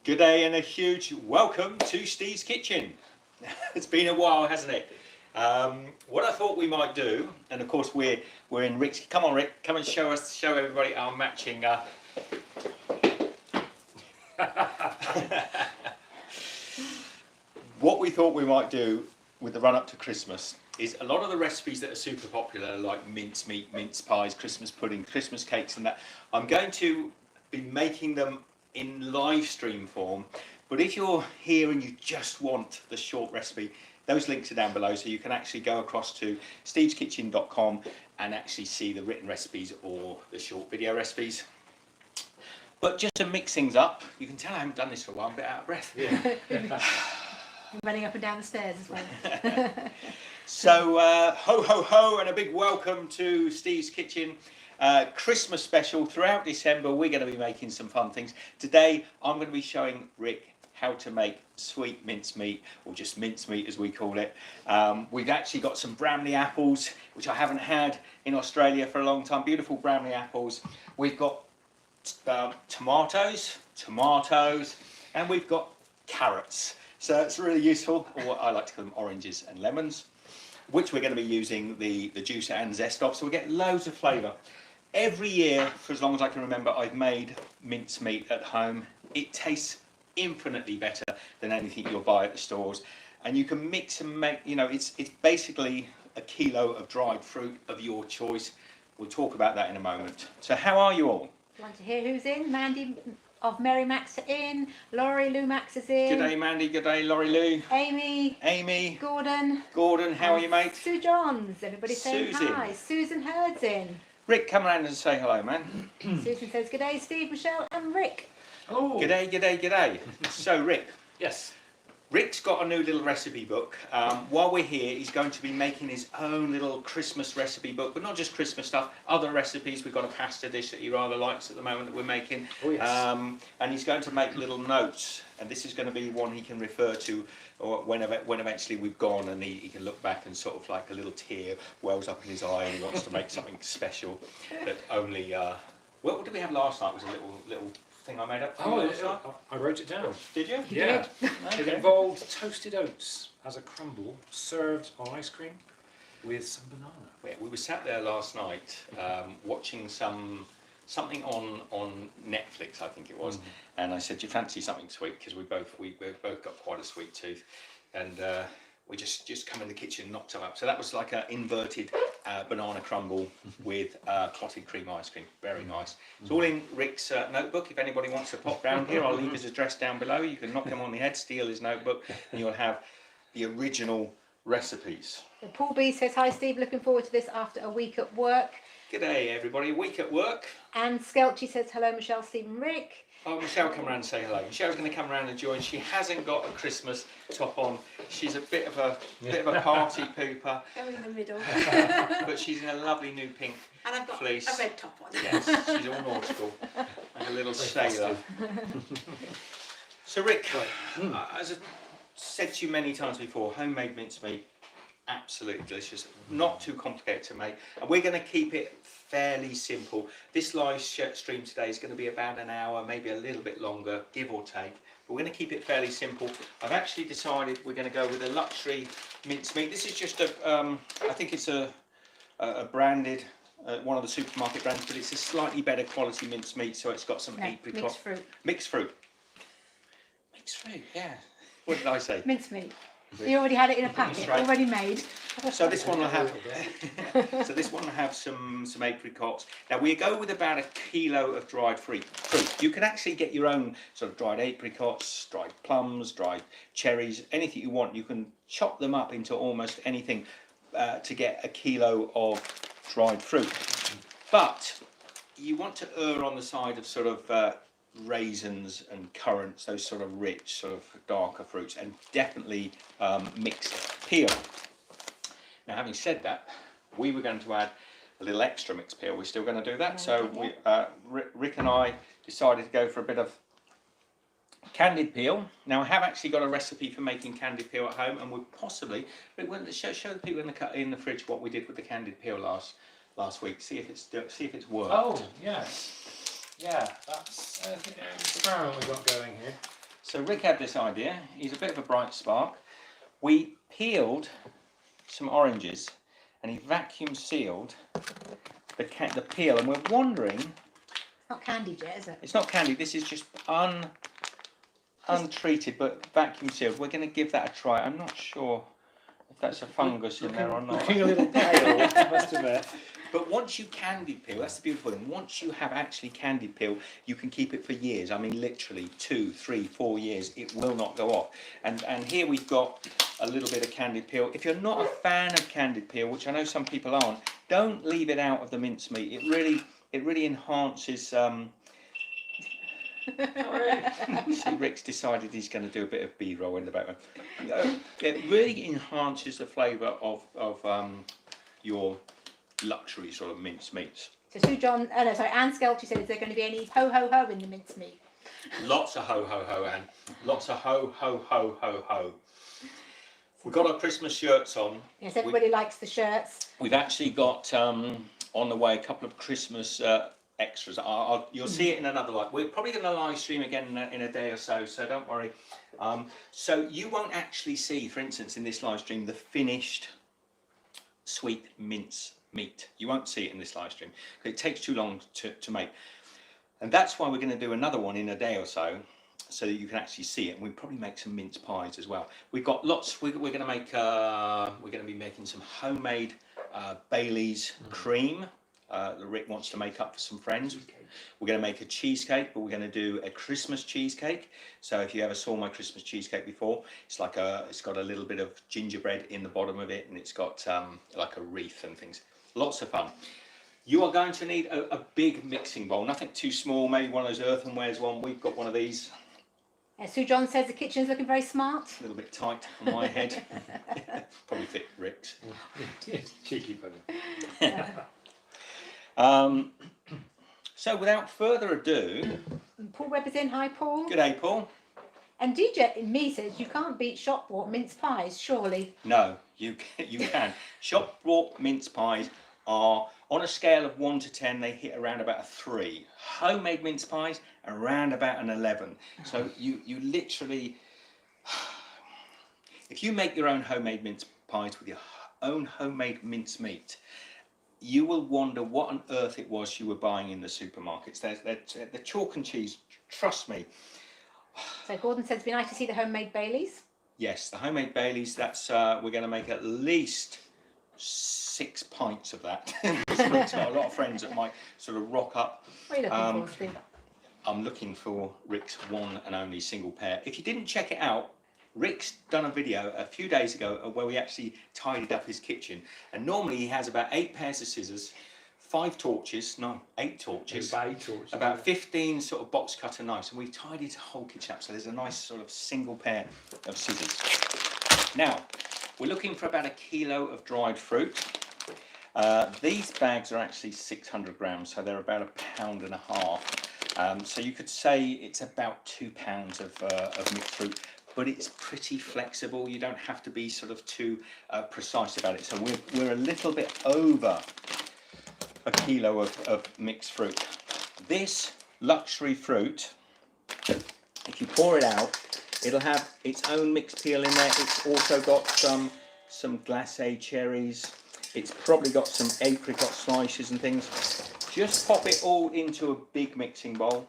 Good day and a huge welcome to Steve's Kitchen. It's been a while, hasn't it? What I thought we might do, and of course we're in Rick's. Come on, Rick, come and show everybody our matching. What we thought we might do with the run up to Christmas is a lot of the recipes that are super popular, like mincemeat, mince pies, Christmas pudding, Christmas cakes, and that. I'm going to be making them in live stream form, but if you're here and you just want the short recipe, those links are down below, so you can actually go across to steveskitchen.com and actually see the written recipes or the short video recipes. But just to mix things up, you can tell I haven't done this for a while, I'm a bit out of breath. Yeah. Running up and down the stairs as well. So ho ho ho and a big welcome to Steve's Kitchen. Christmas special throughout December. We're going to be making some fun things. Today I'm going to be showing Rick how to make sweet mincemeat, or just mincemeat as we call it. We've actually got some Bramley apples, which I haven't had in Australia for a long time. Beautiful Bramley apples. We've got tomatoes, and we've got carrots. So it's really useful, or what I like to call them oranges and lemons, which we're going to be using the juice and zest of, so we get loads of flavour. Every year, for as long as I can remember, I've made mincemeat at home. It tastes infinitely better than anything you'll buy at the stores. And you can mix and make, you know, it's basically a kilo of dried fruit of your choice. We'll talk about that in a moment. So how are you all? Want to hear who's in? Mandy of Mary Max are in. Laurie Lou Max is in. Good day, Mandy. Good day, Laurie Lou. Amy. Gordon. How are you, mate? Sue Johns. Everybody saying Susan. hi. Susan Hurd's in. Rick, come around and say hello, man. Susan says good day, Steve, Michelle and Rick. Oh. G'day. So, Rick. Yes. Rick's got a new little recipe book. While we're here, he's going to be making his own little Christmas recipe book, but not just Christmas stuff, other recipes. We've got a pasta dish that he rather likes at the moment that we're making. Oh, yes. And he's going to make little notes, and this is going to be one he can refer to or when eventually we've gone, and he can look back and sort of like a little tear wells up in his eye, and he wants to make something special that only... what did we have last night? It was a little thing I made up for you last night. I wrote it down. Did you? Yeah. Okay. It involved toasted oats as a crumble served on ice cream with some banana. Yeah, we were sat there last night watching something on Netflix, I think it was, and I said, "Do you fancy something sweet?" Because we both got quite a sweet tooth, and we just come in the kitchen and knocked them up. So that was like an inverted banana crumble with clotted cream ice cream. Very nice. It's all in Rick's notebook. If anybody wants to pop round here, I'll leave his address down below. You can knock him on the head, steal his notebook, and you'll have the original recipes. So Paul B says hi, Steve. Looking forward to this after a week at work. G'day, everybody. Week at work. And Skelchy says hello, Michelle, Steve and Rick. Oh, Michelle, come around and say hello. Michelle's going to come around and join. She hasn't got a Christmas top on. She's a bit of a party pooper. Go in the middle. But she's in a lovely new pink And I've got fleece. a red top on. Yes, she's all nautical, like a little sailor. So Rick, as I've said to you many times before, homemade mincemeat, absolutely delicious, not too complicated to make, and we're going to keep it fairly simple. This live stream today is going to be about an hour, maybe a little bit longer, give or take. But we're going to keep it fairly simple. I've actually decided we're going to go with a luxury mincemeat. This is just I think it's a branded, one of the supermarket brands, but it's a slightly better quality mincemeat, so it's got some apricot. Mixed fruit. Mixed fruit, yeah. What did I say? Mincemeat. You already had it in a packet, That's right. already made. So this one will have some apricots. Now we go with about a kilo of dried fruit. You can actually get your own sort of dried apricots, dried plums, dried cherries, anything you want. You can chop them up into almost anything to get a kilo of dried fruit. But you want to err on the side of sort of raisins and currants, those sort of rich, sort of darker fruits, and definitely mixed peel. Now, having said that, we were going to add a little extra mixed peel. We're still going to do that. Yeah, So Rick and I decided to go for a bit of candied peel. Now, I have actually got a recipe for making candied peel at home, and we'll possibly show the people in the fridge what we did with the candied peel last week. See if it's worked. Oh, yes. Yeah, that's the experiment we've got going here. So Rick had this idea. He's a bit of a bright spark. We peeled some oranges and he vacuum sealed the peel, and we're wondering. It's not candied yet, is it? It's not candy. This is just untreated, but vacuum sealed. We're going to give that a try. I'm not sure if that's a fungus in there or not. Looking a little pale, I must admit. But once you candied peel, that's the beautiful thing. Once you have actually candied peel, you can keep it for years. I mean, literally 2, 3, 4 years. It will not go off. And here we've got a little bit of candied peel. If you're not a fan of candied peel, which I know some people aren't, don't leave it out of the mincemeat. It really enhances. See, Rick's decided he's going to do a bit of B-roll in the background. It really enhances the flavour of your luxury sort of mincemeats. So Anne Skelton said, is there going to be any ho-ho-ho in the mincemeat? Lots of ho-ho-ho, Anne. Lots of ho-ho-ho-ho-ho. We've got our Christmas shirts on. Yes, everybody likes the shirts. We've actually got on the way a couple of Christmas extras. You'll see it in another live. We're probably going to live stream again in a day or so, so don't worry. So you won't actually see, for instance, in this live stream, the finished sweet mince meat. You won't see it in this live stream because it takes too long to make. And that's why we're going to do another one in a day or so that you can actually see it. And we'll probably make some mince pies as well. We've got lots. We're going to make. We're going to be making some homemade Bailey's cream that Rick wants to make up for some friends. We're going to make a cheesecake, but we're going to do a Christmas cheesecake. So if you ever saw my Christmas cheesecake before, it's like it's got a little bit of gingerbread in the bottom of it, and it's got like a wreath and things. Lots of fun. You are going to need a big mixing bowl, nothing too small, maybe one of those earthenwares one. We've got one of these. Sue John says the kitchen's looking very smart. A little bit tight on my head. Probably fit Rick's. Cheeky bunny. So without further ado, Paul Webber's in. Hi, Paul. good day, Paul. And DJ me says you can't beat shop bought mince pies, surely. No, you can. Shop bought mince pies are on a scale of 1 to 10. They hit around about a 3. Homemade mince pies around about an 11. So you literally, if you make your own homemade mince pies with your own homemade mince meat, you will wonder what on earth it was you were buying in the supermarkets. The chalk and cheese, trust me. So Gordon says it'd be nice to see the homemade Baileys. Yes, the homemade Baileys, that's we're going to make at least 6 pints of that. Rick's got a lot of friends that might sort of rock up. What are you looking for, Steve? I'm looking for Rick's one and only single pair. If you didn't check it out, Rick's done a video a few days ago where we actually tidied up his kitchen. And normally he has about 8 pairs of scissors, 8 torches, about 15 sort of box cutter knives, and we've tidied the whole kitchen up. So there's a nice sort of single pair of scissors. Now, we're looking for about 1 kilo of dried fruit. These bags are actually 600 grams, so they're about 1.5 pounds. So you could say it's about 2 pounds of mixed fruit. But it's pretty flexible. You don't have to be sort of too precise about it. So we're a little bit over 1 kilo of mixed fruit. This luxury fruit, if you pour it out, it'll have its own mixed peel in there. It's also got some glacé cherries. It's probably got some apricot slices and things. Just pop it all into a big mixing bowl.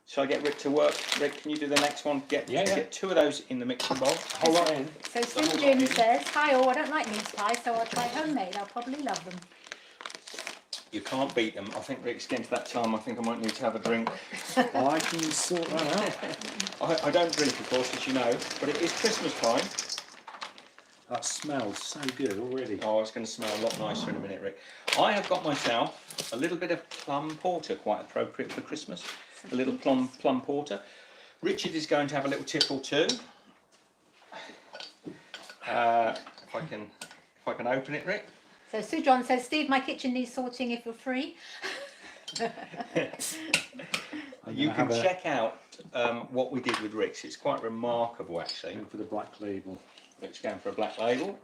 Shall I get Rick to work? Rick, can you do the next one? Get 2 of those in the mixing bowl. Whole lot in. So Slim Jim says, hi all, I don't like mince pies, so I'll try homemade. I'll probably love them. You can't beat them. I think Rick's getting to that time. I think I might need to have a drink. I can sort that out. I don't drink, of course, as you know, but it is Christmas time. That smells so good already. Oh, it's going to smell a lot nicer in a minute, Rick. I have got myself a little bit of plum porter, quite appropriate for Christmas. A little plum porter. Richard is going to have a little tip or two. If I can open it, Rick. So Sue John says, Steve, my kitchen needs sorting if you're free. You can check out what we did with Rick's. It's quite remarkable, actually. Going for the black label. Rick's going for a black label,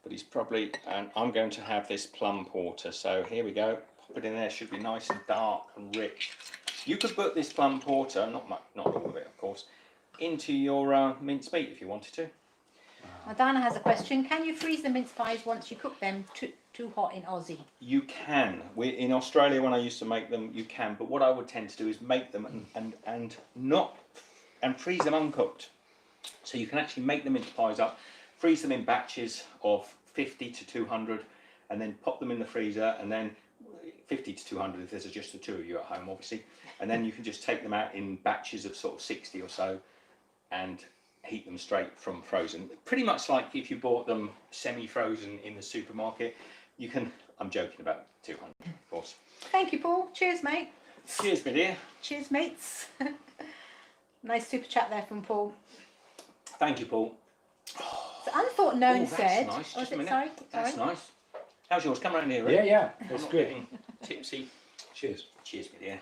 but he's probably, and I'm going to have this plum porter. So here we go. Pop it in there. Should be nice and dark and rich. You could put this plum porter, not all of it, of course, into your mince meat if you wanted to. Now, Dana has a question. Can you freeze the mince pies once you cook them too hot in Aussie? You can. In Australia, when I used to make them, you can. But what I would tend to do is make them and freeze them uncooked. So you can actually make the mince pies up, freeze them in batches of 50 to 200, and then pop them in the freezer, and then 50 to 200 if there's just the two of you at home, obviously. And then you can just take them out in batches of sort of 60 or so, and heat them straight from frozen. Pretty much like if you bought them semi-frozen in the supermarket. You can, I'm joking about 200, of course. Thank you, Paul. Cheers, mate. Cheers, my dear. Cheers, mates. Nice super chat there from Paul. Thank you, Paul. So Unthought Known that's said... nice. Oh, Just is a it? minute. Sorry. That's nice. How's yours? Come around here, Yeah, Rick. yeah, I'm that's not good. getting tipsy. Cheers. Cheers, my dear.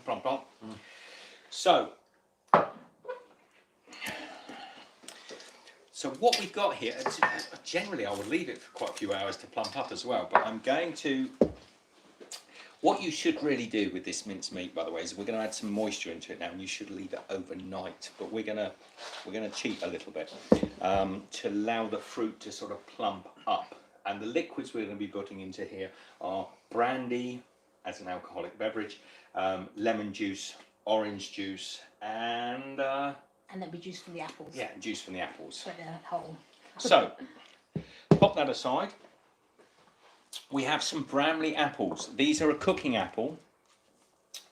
Plum, plum. Mm. So what we've got here, generally I would leave it for quite a few hours to plump up as well, but I'm going to, what you should really do with this mince meat, by the way, is we're going to add some moisture into it now, and you should leave it overnight, but we're going to cheat a little bit to allow the fruit to sort of plump up. And the liquids we're going to be putting into here are brandy, as an alcoholic beverage, lemon juice, orange juice, and And there'll be juice from the apples. yeah, juice from the apples. Put it in that hole. So, pop that aside. We have some Bramley apples. These are a cooking apple.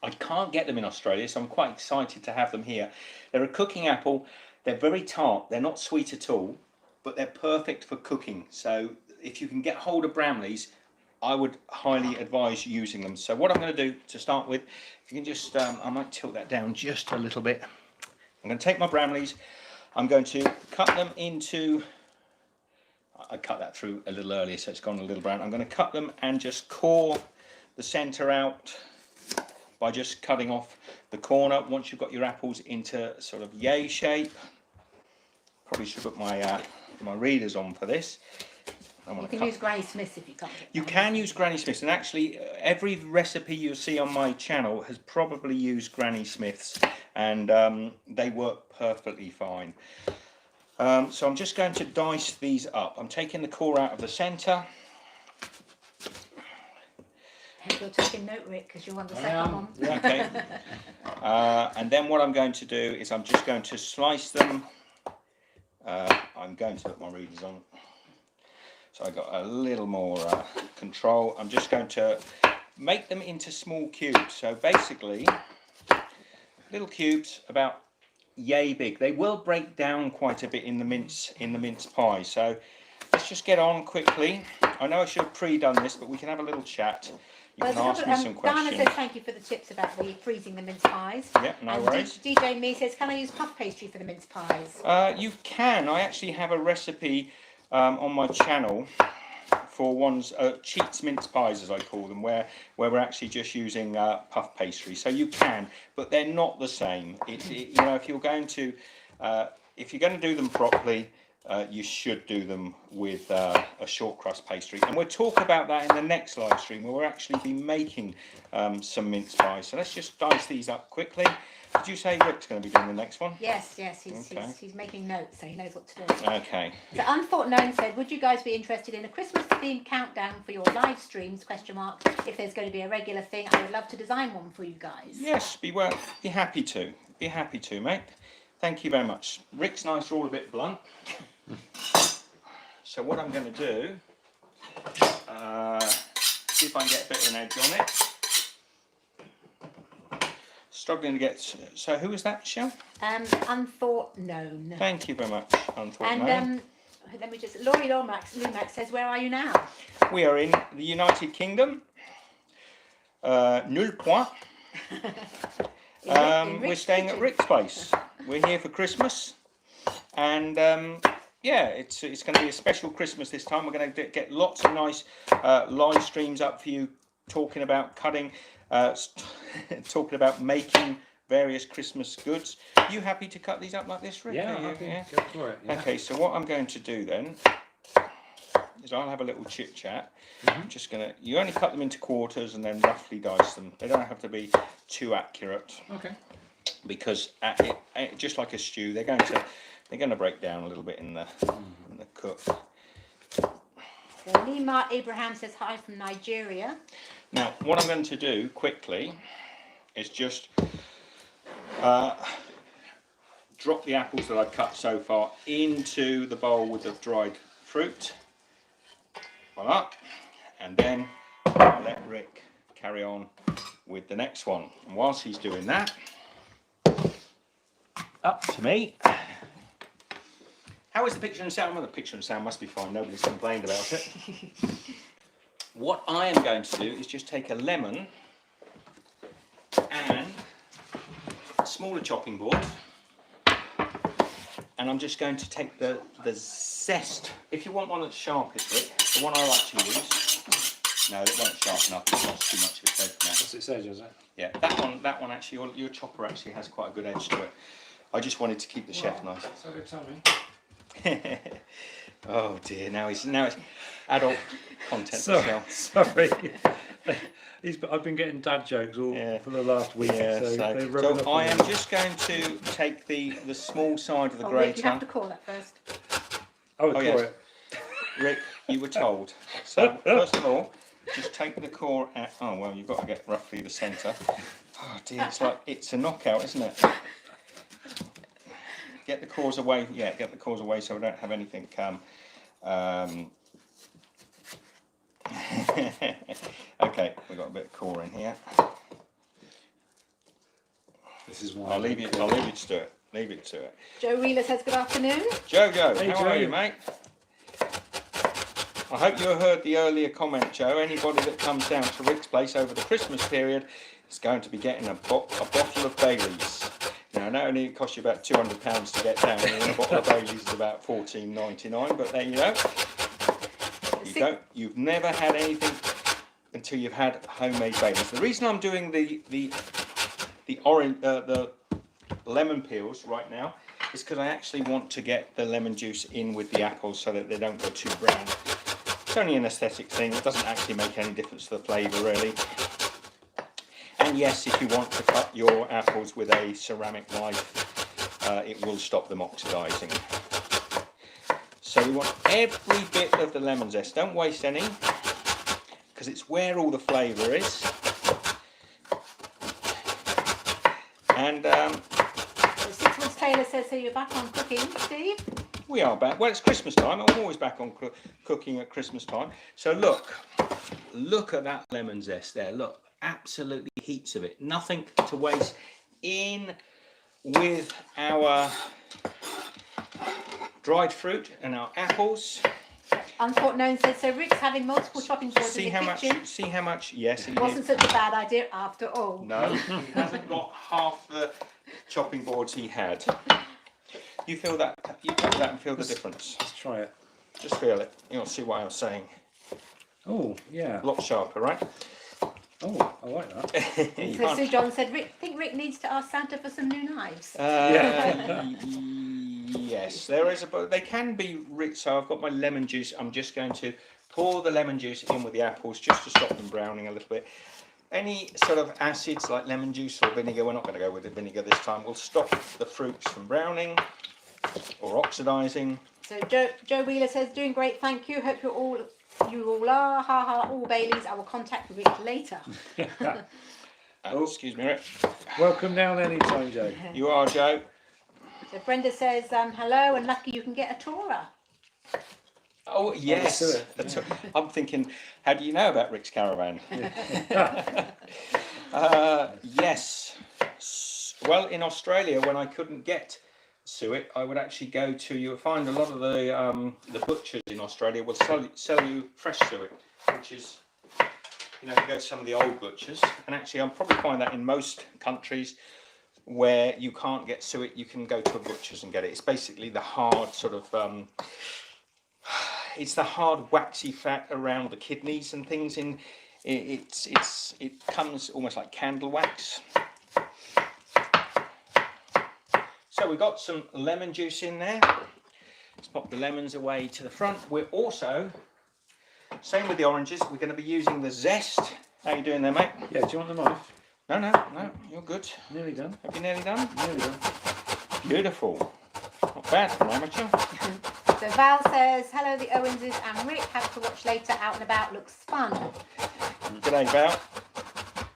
I can't get them in Australia, so I'm quite excited to have them here. They're a cooking apple. They're very tart. They're not sweet at all, but they're perfect for cooking. So, if you can get hold of Bramleys, I would highly advise using them. So, what I'm going to do to start with, if you can just, I might tilt that down just a little bit. I'm going to take my Bramleys, I'm going to cut them into, I cut that through a little earlier so it's gone a little brown. I'm going to cut them and just core the centre out by just cutting off the corner. Once you've got your apples into sort of yay shape, probably should put my my readers on for this. You can use Granny Smith's if you can't get You them. can use Granny Smith's, and actually every recipe you see on my channel has probably used Granny Smith's, and they work perfectly fine. So I'm just going to dice these up. I'm taking the core out of the centre. You're taking note, Rick, because you want the second one. Yeah. Okay. And then what I'm going to do is I'm just going to slice them. I'm going to put my readers on. So I got a little more control. I'm just going to make them into small cubes. So basically, little cubes about yay big. They will break down quite a bit in the mince pie. So let's just get on quickly. I know I should have pre-done this, but we can have a little chat. You can ask me some questions. Dana says thank you for the tips about the freezing the mince pies. Yeah, no and worries. DJ Me says, can I use puff pastry for the mince pies? You can. I actually have a recipe on my channel for one's cheats mince pies, as I call them, where we're actually just using puff pastry. So you can, but they're not the same. You know, if you're going to do them properly, you should do them with a short crust pastry. And we'll talk about that in the next live stream, where we'll actually be making some mince pies. So let's just dice these up quickly. Did you say Rick's going to be doing the next one? Yes, he's making notes, so he knows what to do. Okay. So Unthought Known said, would you guys be interested in a Christmas themed countdown for your live streams, ? If there's going to be a regular thing, I would love to design one for you guys. Yes, be happy to. Be happy to, mate. Thank you very much. Rick's knives are all a bit blunt. So what I'm going to do, see if I can get a bit of an edge on it. Struggling to get. So who was that, Michelle? Unthought Known. Thank you very much, Unthought And Known. let me just. Laurie Lomax says, where are you now? We are in the United Kingdom. Nul point. We're staying at Rick's place. We're here for Christmas, and yeah, it's going to be a special Christmas this time. We're going to get lots of nice live streams up for you, talking about cutting, talking about making various Christmas goods. Are you happy to cut these up like this, Rick? Yeah, Are you? happy. Yeah? Go for it. Yeah. Okay, so what I'm going to do then is I'll have a little chit chat. I'm just gonna. You only cut them into quarters and then roughly dice them. They don't have to be too accurate Okay. because just like a stew, they're going to break down a little bit in the cook. So Lima Abraham says hi from Nigeria. Now, what I'm going to do quickly is just drop the apples that I've cut so far into the bowl with the dried fruit. Voila. And then let Rick carry on with the next one. And whilst he's doing that, up to me. How is the picture and sound? Well, the picture and sound must be fine. Nobody's complained about it. What I am going to do is just take a lemon and a smaller chopping board, and I'm just going to take the zest. If you want one that's sharpest, Rick, the one I like to use. No, it won't sharpen up. It's lost too much of its edge now. What's it say, does it? Yeah, that one actually, your chopper actually has quite a good edge to it. I just wanted to keep the chef nice. So good, tell me. Oh dear, now it's adult content. Sorry. I've been getting dad jokes all for the last week. Yeah, so I am just going to take the small side of the grater. Rick, you have to call that first. Oh yes. it. Rick, you were told. So first of all, just take the core out. Oh well, you've got to get roughly the centre. Oh dear, it's a knockout, isn't it? Get the cores away. Yeah, get the cores away so we don't have anything. Okay, we've got a bit of core in here. This is why I'll leave you to it. Leave it to it. Joe Wheeler says good afternoon. Joe, hey, how are you, mate? I hope you heard the earlier comment, Joe. Anybody that comes down to Rick's place over the Christmas period is going to be getting a bottle of Baileys. Now, not only it costs you about £200 to get down here, and a bottle of Baileys is about $14.99, but there you go. You've never had anything until you've had homemade Baileys. The reason I'm doing the lemon peels right now is because I actually want to get the lemon juice in with the apples so that they don't go too brown. It's only an aesthetic thing. It doesn't actually make any difference to the flavour, really. And yes, if you want to cut your apples with a ceramic knife, it will stop them oxidising. So we want every bit of the lemon zest. Don't waste any, because it's where all the flavour is. And 6 Months Taylor says, so you're back on cooking, Steve? we are back. Well, it's Christmas time. I'm always back on cooking at Christmas time. So look at that lemon zest there. Look. Absolutely heaps of it, nothing to waste. In with our dried fruit and our apples. Unthought Known says, so Rick's having multiple chopping boards in the kitchen. See how much? Yes, It wasn't such a bad idea after all. No, he hasn't got half the chopping boards he had. You feel that? You feel that and feel the difference. Let's try it. Just feel it. You'll see what I was saying. Oh yeah. A lot sharper, right? Oh, I like that. So Sue John said, think Rick needs to ask Santa for some new knives. Yes, there is they can be rich. So I've got my lemon juice. I'm just going to pour the lemon juice in with the apples just to stop them browning a little bit. Any sort of acids like lemon juice or vinegar, we're not going to go with the vinegar this time, will stop the fruits from browning or oxidising. So Joe Wheeler says, doing great, thank you. Hope you all are, all Baileys. I will contact Rick later. Excuse me, Rick. Welcome down anytime, Joe. You are, Joe. So Brenda says, hello, and lucky you can get a Torah. Oh, yes. I'm thinking, how do you know about Rick's Caravan? Yes. Well, in Australia, when I couldn't get suet, I would actually go to, you would find a lot of the butchers in Australia will sell you fresh suet, which is, you go to some of the old butchers, and actually I'll probably find that in most countries where you can't get suet, you can go to a butcher's and get it. It's basically the hard sort of, it's the hard waxy fat around the kidneys and things. It comes almost like candle wax. So we've got some lemon juice in there. Let's pop the lemons away to the front. We're also, same with the oranges, we're going to be using the zest. How you doing there, mate? Yeah, do you want the knife? No, you're good. Nearly done. Have you nearly done? Nearly done. Beautiful. Not bad for an amateur. So Val says, hello, the Owenses and Rick. Have to watch later. Out and about looks fun. G'day, Val.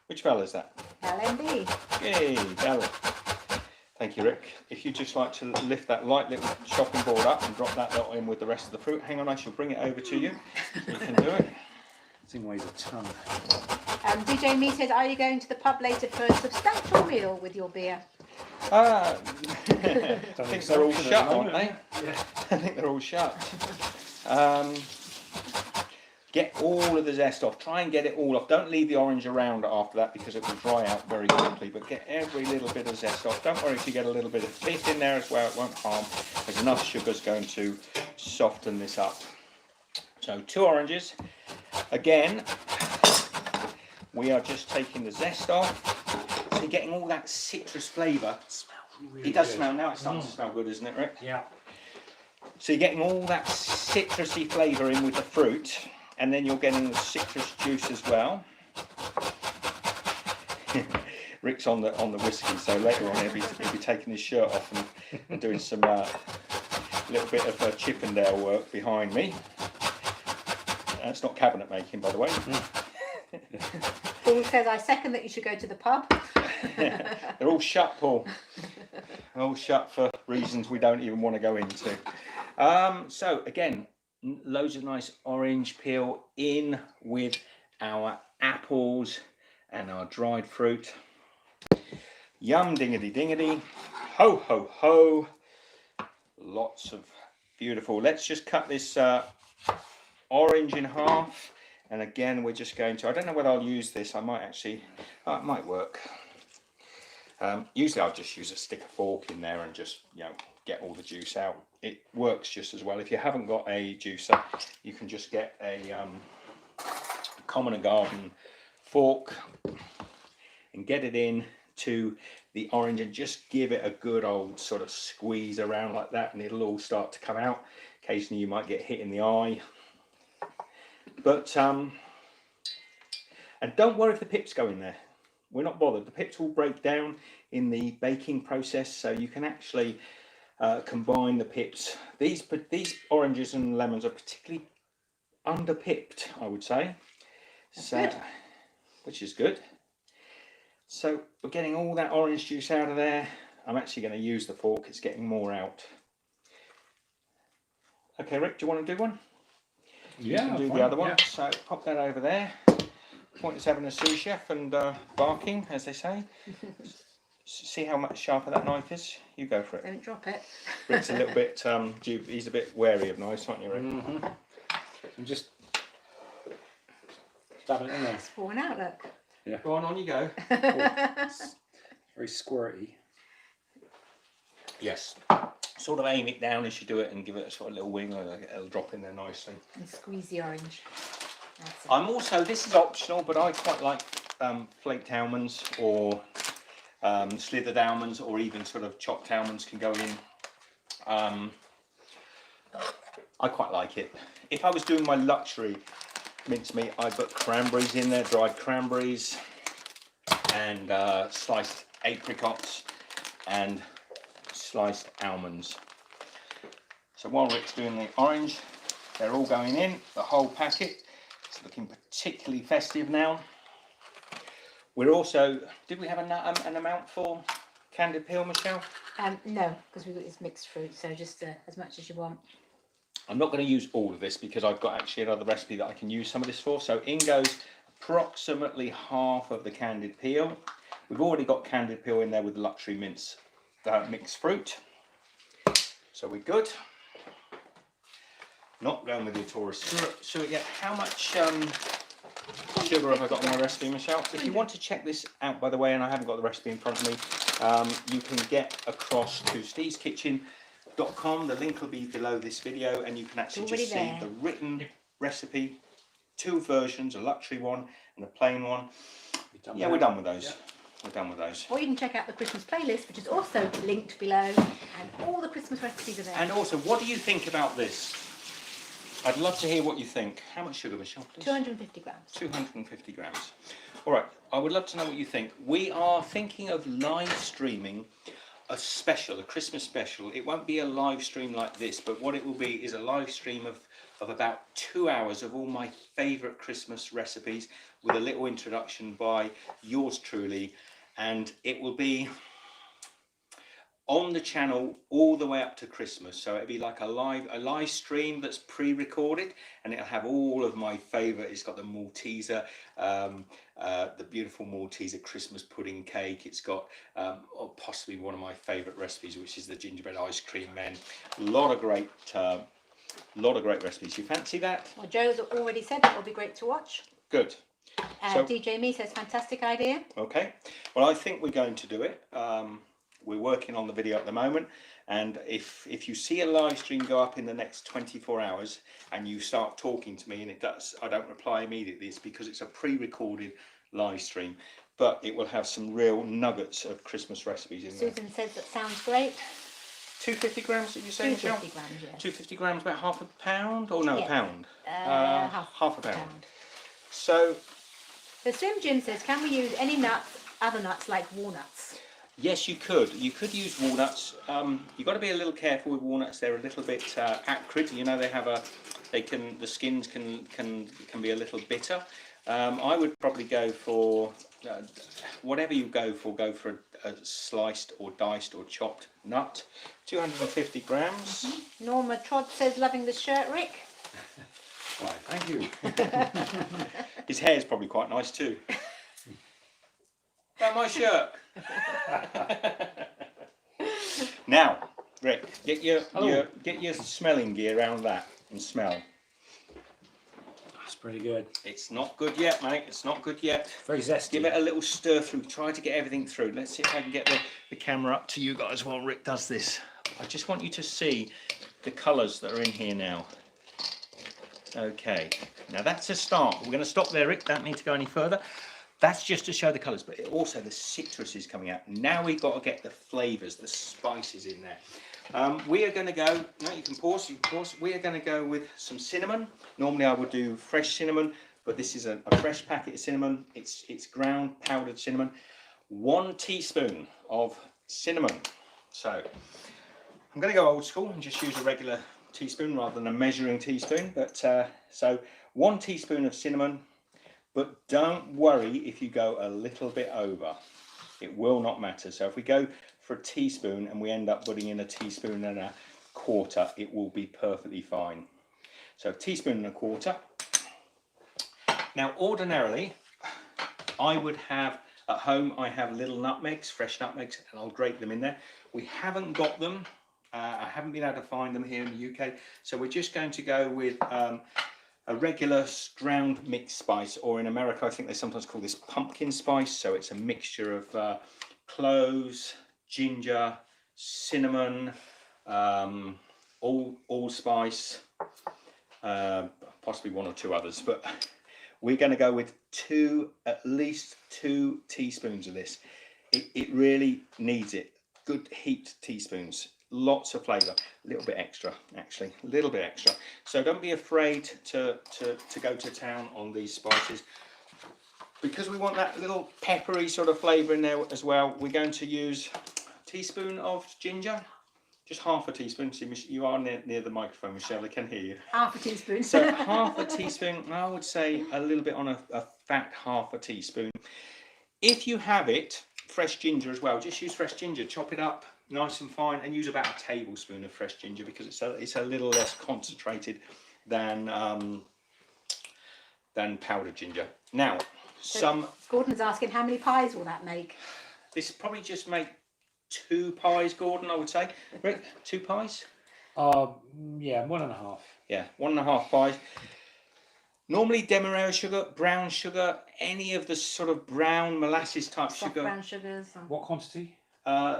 Which Val is that? LMB. Yay, Val. Thank you, Rick. If you'd just like to lift that light little chopping board up and drop that lot in with the rest of the fruit, hang on, I shall bring it over to you. You can do it. This thing weighs a ton. DJ Me says, are you going to the pub later for a substantial meal with your beer? I think they're all shut, aren't they? Yeah. I think they're all shut. Get all of the zest off. Try and get it all off. Don't leave the orange around after that because it will dry out very quickly. But get every little bit of zest off. Don't worry if you get a little bit of pith in there as well. It won't harm. There's enough sugar's going to soften this up. So 2 oranges. Again, we are just taking the zest off. So you're getting all that citrus flavour. Really It does good. smell. Now it's starting to smell good, isn't it, Rick? Yeah. So you're getting all that citrusy flavour in with the fruit, and then you're getting the citrus juice as well. Rick's on the whiskey, so later on he'll be taking his shirt off and doing some little bit of Chippendale work behind me. It's not cabinet making, by the way. Paul says, I second that you should go to the pub. They're all shut, Paul. They're all shut for reasons we don't even want to go into. So again, loads of nice orange peel in with our apples and our dried fruit. Yum dingity dingity. Ho ho ho. Lots of beautiful. Let's just cut this orange in half. And again, we're just going to, I don't know whether I'll use this. I might actually, it might work. Usually I'll just use a stick of fork in there and just, get all the juice out. It works just as well. If you haven't got a juicer, you can just get a common garden fork and get it in to the orange and just give it a good old sort of squeeze around like that, and it'll all start to come out. Occasionally you might get hit in the eye. But, and don't worry if the pips go in there. We're not bothered. The pips will break down in the baking process, so you can actually combine the pips. These oranges and lemons are particularly under-pipped, I would say. So, which is good. So we're getting all that orange juice out of there. I'm actually going to use the fork. It's getting more out. Okay, Rick, do you want to do one? Yeah, You can do fine, the other one. yeah. So pop that over there. Point is having a sous chef and barking, as they say. See how much sharper that knife is? You go for it. Don't drop it. Rick's a little bit, he's a bit wary of knives, aren't you, Rick? Mm-hmm. I'm just stabbing it in there. It's falling out, look. Yeah. Go on you go. It's very squirty. Yes. Sort of aim it down as you do it and give it a sort of little wing, and it'll drop in there nicely. And squeeze the orange. That's it. I'm also, this is optional, but I quite like flaked almonds or slithered almonds, or even sort of chopped almonds can go in. I quite like it. If I was doing my luxury mincemeat, I'd put cranberries in there, dried cranberries, and sliced apricots and sliced almonds. So while Rick's doing the orange, they're all going in, the whole packet. It's looking particularly festive now. We're also, did we have an amount for candied peel, Michelle? No, because we've got this mixed fruit, so just as much as you want. I'm not going to use all of this because I've got actually another recipe that I can use some of this for. So in goes approximately half of the candied peel. We've already got candied peel in there with the luxury mince mixed fruit. So we're good. Not going with the Torres syrup yet. How much sugar have I got in my recipe, Michelle? If you want to check this out, by the way, and I haven't got the recipe in front of me, you can get across to steveskitchen.com. The link will be below this video, and you can actually just see the written recipe, 2 versions, a luxury one and a plain one. Yeah, we're done with those. Yeah. We're done with those. Or you can check out the Christmas playlist, which is also linked below, and all the Christmas recipes are there. And also, what do you think about this? I'd love to hear what you think. How much sugar, Michelle, please? 250 grams. 250 grams. All right, I would love to know what you think. We are thinking of live streaming a special, a Christmas special. It won't be a live stream like this, but what it will be is a live stream of about 2 hours of all my favourite Christmas recipes with a little introduction by yours truly, and it will be on the channel all the way up to Christmas. So it'll be like a live stream that's pre-recorded, and it'll have all of my favourite. It's got the Malteser, the beautiful Malteser Christmas pudding cake. It's got possibly one of my favourite recipes, which is the gingerbread ice cream men. A lot of great recipes. You fancy that? Well, Joe's already said it will be great to watch. Good. So, DJ Me says fantastic idea. Okay. Well, I think we're going to do it. We're working on the video at the moment, and if you see a live stream go up in the next 24 hours and you start talking to me and I don't reply immediately, it's because it's a pre-recorded live stream, but it will have some real nuggets of Christmas recipes in there. Susan says that sounds great. 250 grams, did you say, Michelle? 250 grams, yes. 250 grams, about half a pound, or no, Yeah. a pound? Half a pound. So Slim Jim says, can we use any nuts, other nuts like walnuts? yes, you could. You could use walnuts. You've got to be a little careful with walnuts. They're a little bit acrid. You know, the skins can be a little bitter. I would probably go for whatever you go for a sliced or diced or chopped nut. 250 grams. Norma Trod says, loving the shirt, Rick. Right, thank you. His hair's probably quite nice too. About my shirt. Now, Rick, get your smelling gear around that and smell. That's pretty good. It's not good yet, mate. It's not good yet. Very zesty. Give it a little stir through. Try to get everything through. Let's see if I can get the camera up to you guys while Rick does this. I just want you to see the colours that are in here now. Okay, now that's a start. We're going to stop there, Rick. Don't need to go any further. That's just to show the colours, but also the citrus is coming out. Now we've got to get the flavours, the spices in there. We are going to go, no, you can pause. We are going to go with some cinnamon. Normally I would do fresh cinnamon, but this is a fresh packet of cinnamon. It's ground powdered cinnamon. 1 teaspoon of cinnamon. So I'm going to go old school and just use a regular teaspoon rather than a measuring teaspoon. But so 1 teaspoon of cinnamon. But don't worry if you go a little bit over. It will not matter. So if we go for a teaspoon and we end up putting in a teaspoon and a quarter, it will be perfectly fine. So a teaspoon and a quarter. Now ordinarily, I would have, at home, I have little nutmegs, fresh nutmegs, and I'll grate them in there. We haven't got them. I haven't been able to find them here in the UK. So we're just going to go with a regular ground mixed spice, or in America I think they sometimes call this pumpkin spice. So it's a mixture of cloves, ginger, cinnamon, allspice, possibly 1 or 2 others, but we're going to go with at least 2 teaspoons of this. It really needs it. Good heaped teaspoons. Lots of flavour, a little bit extra, actually, a little bit extra. So don't be afraid to go to town on these spices. Because we want that little peppery sort of flavour in there as well, we're going to use a teaspoon of ginger, just half a teaspoon. See, you are near the microphone, Michelle, I can hear you. Half a teaspoon. So half a teaspoon, I would say a little bit on a fat half a teaspoon. If you have it, fresh ginger as well, just use fresh ginger, chop it up nice and fine, and use about a tablespoon of fresh ginger because it's a little less concentrated than powdered ginger. Now, Gordon's asking how many pies will that make? This probably just make 2 pies, Gordon, I would say. Rick, 2 pies? Yeah, 1.5. Yeah, 1.5 pies. Normally demerara sugar, brown sugar, any of the sort of brown molasses type Soft sugar. brown sugars. What quantity?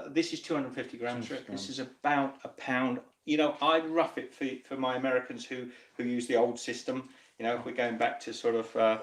This is 250 grams, Rick. This is about a pound. You know, I'd rough it for my Americans who use the old system. You know, if we're going back to sort of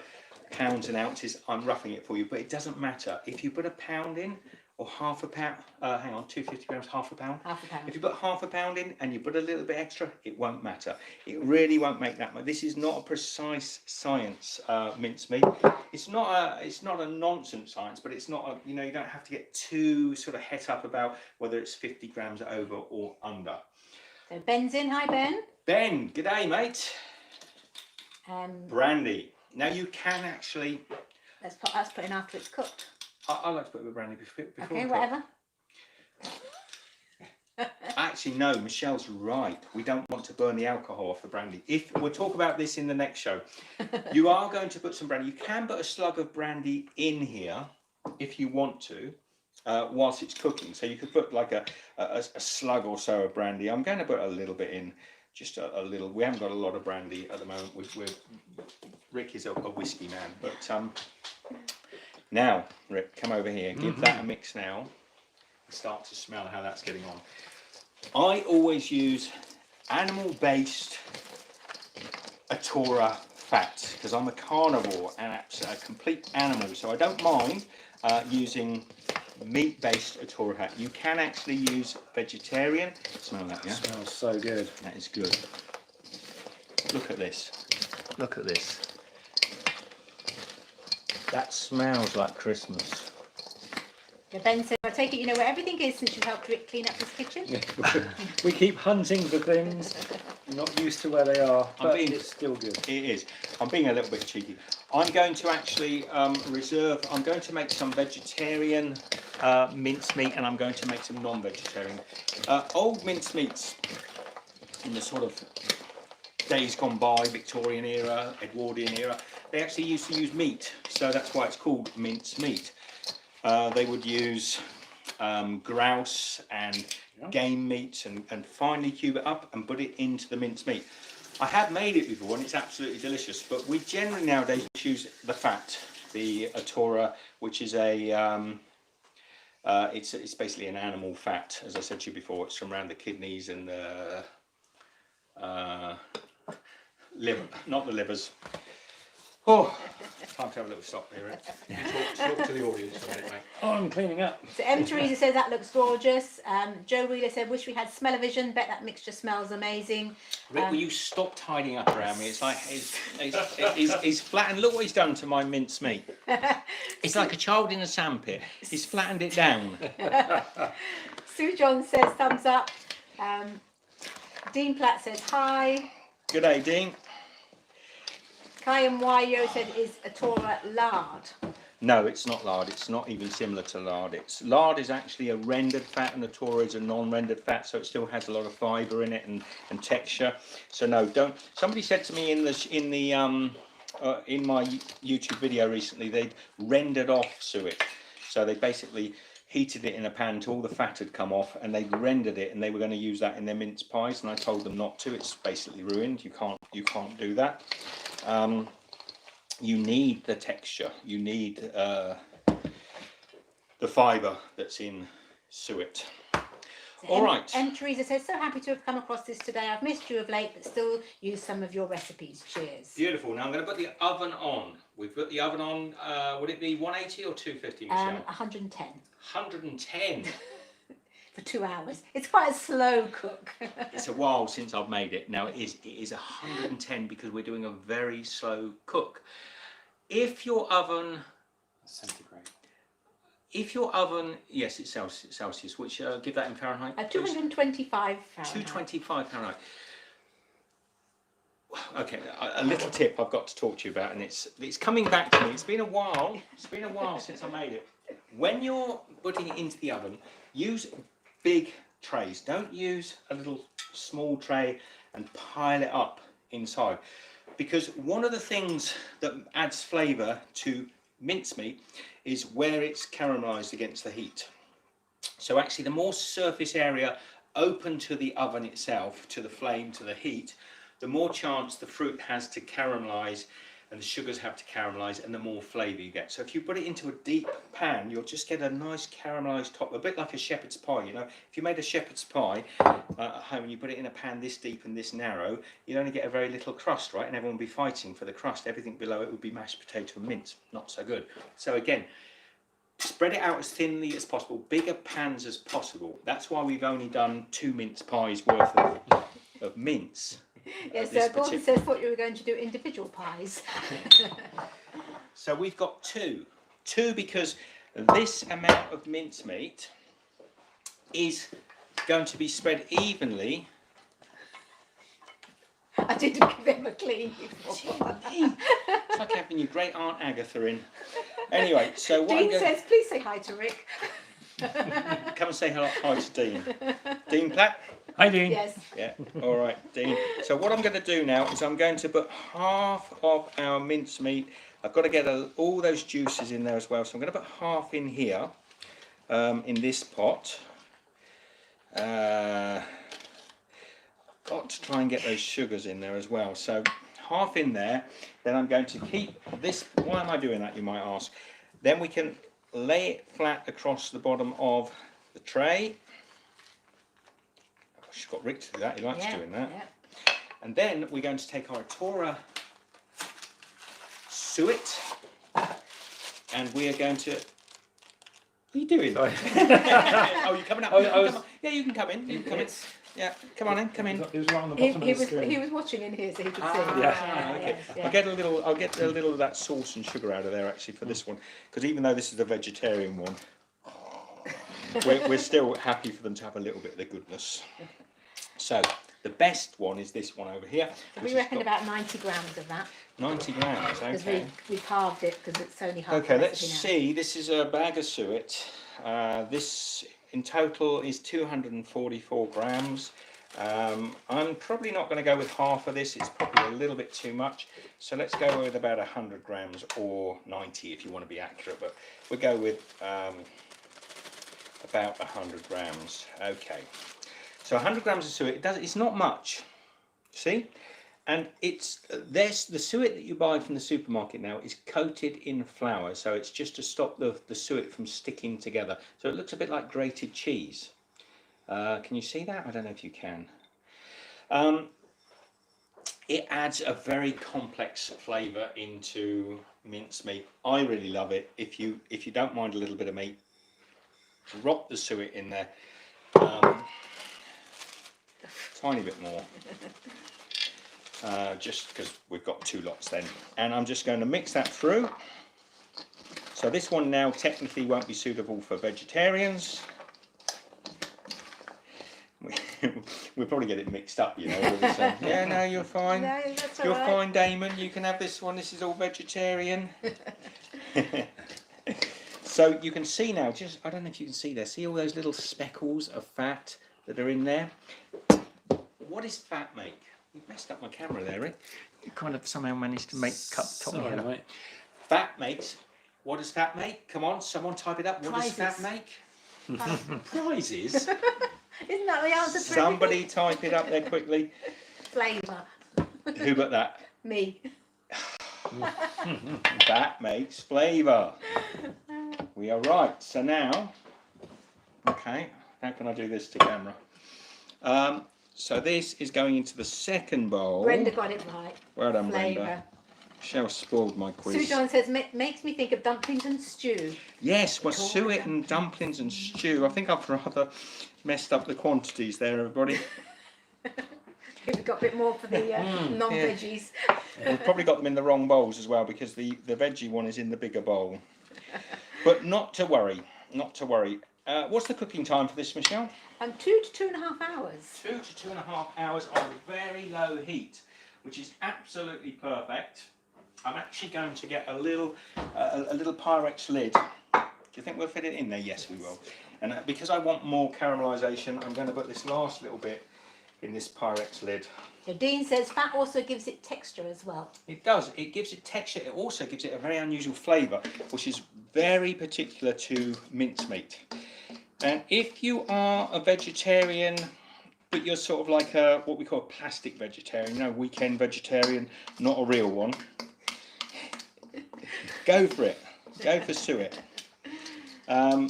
pounds and ounces, I'm roughing it for you. But it doesn't matter. If you put a pound in or half a pound, hang on, 250 grams, half a pound. Half a pound. If you put half a pound in and you put a little bit extra, it won't matter. It really won't make that much. This is not a precise science, mincemeat. It's not a nonsense science, but it's not a, you know, you don't have to get too sort of het up about whether it's 50 grams over or under. So Ben's in. Hi, Ben. Ben, g'day, mate. Brandy. Now you can actually. Let's put in after it's cooked. I like to put a bit of brandy before. Okay, whatever. Actually, no, Michelle's right. We don't want to burn the alcohol off the brandy. If we'll talk about this in the next show, you are going to put some brandy. You can put a slug of brandy in here if you want to, whilst it's cooking. So you could put like a slug or so of brandy. I'm going to put a little bit in, just a little. We haven't got a lot of brandy at the moment. Rick is a whiskey man, but now, Rick, come over here. Give that a mix now. Start to smell how that's getting on. I always use animal-based Atora fat because I'm a carnivore and a complete animal, so I don't mind using meat-based Atora fat. You can actually use vegetarian. Smell that, yeah? Smells so good. That is good. Look at this. Look at this. That smells like Christmas. Yeah, Ben said, I take it you know where everything is since you helped Rick clean up his kitchen. Yeah. We keep hunting for things. We're not used to where they are, but it's still good. It is. I'm being a little bit cheeky. I'm going to actually I'm going to make some vegetarian mincemeat, and I'm going to make some non-vegetarian. Old mincemeats in the sort of days gone by, Victorian era, Edwardian era, they actually used to use meat, so that's why it's called mincemeat. They would use grouse and game meat and finely cube it up and put it into the mincemeat. I have made it before and it's absolutely delicious, but we generally nowadays choose the fat, the Atora, which is it's basically an animal fat, as I said to you before. It's from around the kidneys and the liver, not the livers. Oh, time to have a little stop here, Rick. Talk to the audience for a minute, mate. Oh, I'm cleaning up. So M. Teresa says that looks gorgeous. Joe Wheeler said, wish we had smell-o-vision. Bet that mixture smells amazing. Rick, will you stop tidying up around me? It's like he's flattened. Look what he's done to my mincemeat. It's like a child in a sandpit. He's flattened it down. Sue John says thumbs up. Dean Platt says hi. Good day, Dean. Kai and Wayo said, is Atora lard? No, it's not lard. It's not even similar to lard. Lard is actually a rendered fat, and Atora is a non-rendered fat, so it still has a lot of fibre in it and texture. So no, don't. Somebody said to me in my YouTube video recently, they'd rendered off suet. So they basically heated it in a pan till all the fat had come off, and they rendered it, and they were going to use that in their mince pies, and I told them not to. It's basically ruined. You can't do that. You need the texture. You need the fibre that's in suet. All right. And Teresa says, so happy to have come across this today. I've missed you of late, but still use some of your recipes. Cheers. Beautiful. Now I'm going to put the oven on. We've put the oven on. Would it be 180 or 250, Michelle? 110. 110. For 2 hours. It's quite a slow cook. It's a while since I've made it. Now it is 110 because we're doing a very slow cook. If your oven, Centigrade. If your oven, yes, it's Celsius, which give that in Fahrenheit. 225 Fahrenheit. 225 Fahrenheit. Okay, a little tip I've got to talk to you about, and it's coming back to me. It's been a while. It's been a while since I made it. When you're putting it into the oven, use big trays. Don't use a little small tray and pile it up inside, because one of the things that adds flavour to mincemeat is where it's caramelised against the heat. So actually the more surface area open to the oven itself, to the flame, to the heat, the more chance the fruit has to caramelise and the sugars have to caramelise, and the more flavour you get. So if you put it into a deep pan, you'll just get a nice caramelised top, a bit like a shepherd's pie. You know, if you made a shepherd's pie at home and you put it in a pan this deep and this narrow, you'd only get a very little crust, right? And everyone would be fighting for the crust. Everything below it would be mashed potato and mince. Not so good. So again, Spread it out as thinly as possible, bigger pans as possible. That's why we've only done 2 mince pies worth of mince. Yes, This so Gordon says thought you were going to do individual pies. So we've got 2. 2 because this amount of mincemeat is going to be spread evenly. I didn't give him a clean before. It's like having your great aunt Agatha in. Anyway, so what Dean says, please say hi to Rick. come and say hi to Dean. Dean Platt? Hi, Dean. Yes. Yeah, all right, Dean. So what I'm going to do now is I'm going to put half of our mincemeat. I've got to get all those juices in there as well. So I'm going to put half in here, in this pot. I've got to try and get those sugars in there as well. So half in there. Then I'm going to keep this. Why am I doing that, you might ask? Then we can lay it flat across the bottom of the tray. She's got Rick to do that, he likes doing that. Yeah. And then we're going to take our Tora suet and we are going to. What are you doing? Oh, you're coming up. Yeah, you can come in. You can come in. Yeah, come on in. Come in. It was right on the bottom of the screen. He was watching in here, so he could see. Okay. Yeah. I'll get a little of that sauce and sugar out of there actually for this one, because even though this is a vegetarian one, we're still happy for them to have a little bit of the goodness. So the best one is this one over here. So we reckon about 90 grams of that. 90 grams, Because okay. we carved it because it's only half. Okay, the let's recipe see. This is a bag of suet. This in total is 244 grams. I'm probably not going to go with half of this. It's probably a little bit too much. So let's go with about 100 grams or 90 if you want to be accurate. But we'll go with about 100 grams. Okay. So 100 grams of suet. It's not much. See? And it's the suet that you buy from the supermarket now is coated in flour, so it's just to stop the suet from sticking together. So it looks a bit like grated cheese. Can you see that? I don't know if you can. It adds a very complex flavour into mincemeat. I really love it. If you don't mind a little bit of meat, drop the suet in there. Tiny bit more. Just because we've got 2 lots then, and I'm just going to mix that through. So this one now technically won't be suitable for vegetarians. We'll probably get it mixed up, you know. Yeah, no, you're fine. No, that's all You're right. fine, Damon. You can have this one. This is all vegetarian. So you can see now. I don't know if you can see there. See all those little speckles of fat that are in there. What does fat make? You've messed up my camera there, Rick. You kind of somehow managed to cut top of my head up. Mate. Fat makes. What does fat make? Come on, someone type it up. What Prizes. does fat make? Prizes. Isn't that the answer to Somebody type it up there quickly. Flavour. Who got that? Me. That makes flavour. We are right. So now, okay, how can I do this to camera? So this is going into the second bowl. Brenda got it right. Well done, Flavour. Brenda. Michelle spoiled my quiz. Sue John says, makes me think of dumplings and stew. Yes, well, suet and dumplings and stew. I think I've rather messed up the quantities there, everybody. We've got a bit more for the non-veggies. We've probably got them in the wrong bowls as well, because the veggie one is in the bigger bowl. But not to worry, not to worry. What's the cooking time for this, Michelle? 2 to 2.5 hours. 2 to 2.5 hours on very low heat, which is absolutely perfect. I'm actually going to get a little Pyrex lid. Do you think we'll fit it in there? Yes, we will. And because I want more caramelisation, I'm going to put this last little bit in this Pyrex lid. So Dean says fat also gives it texture as well. It does. It gives it texture. It also gives it a very unusual flavour, which is very particular to mincemeat. And if you are a vegetarian, but you're sort of like what we call a plastic vegetarian, you know, weekend vegetarian, not a real one, go for it. Go for suet. It'll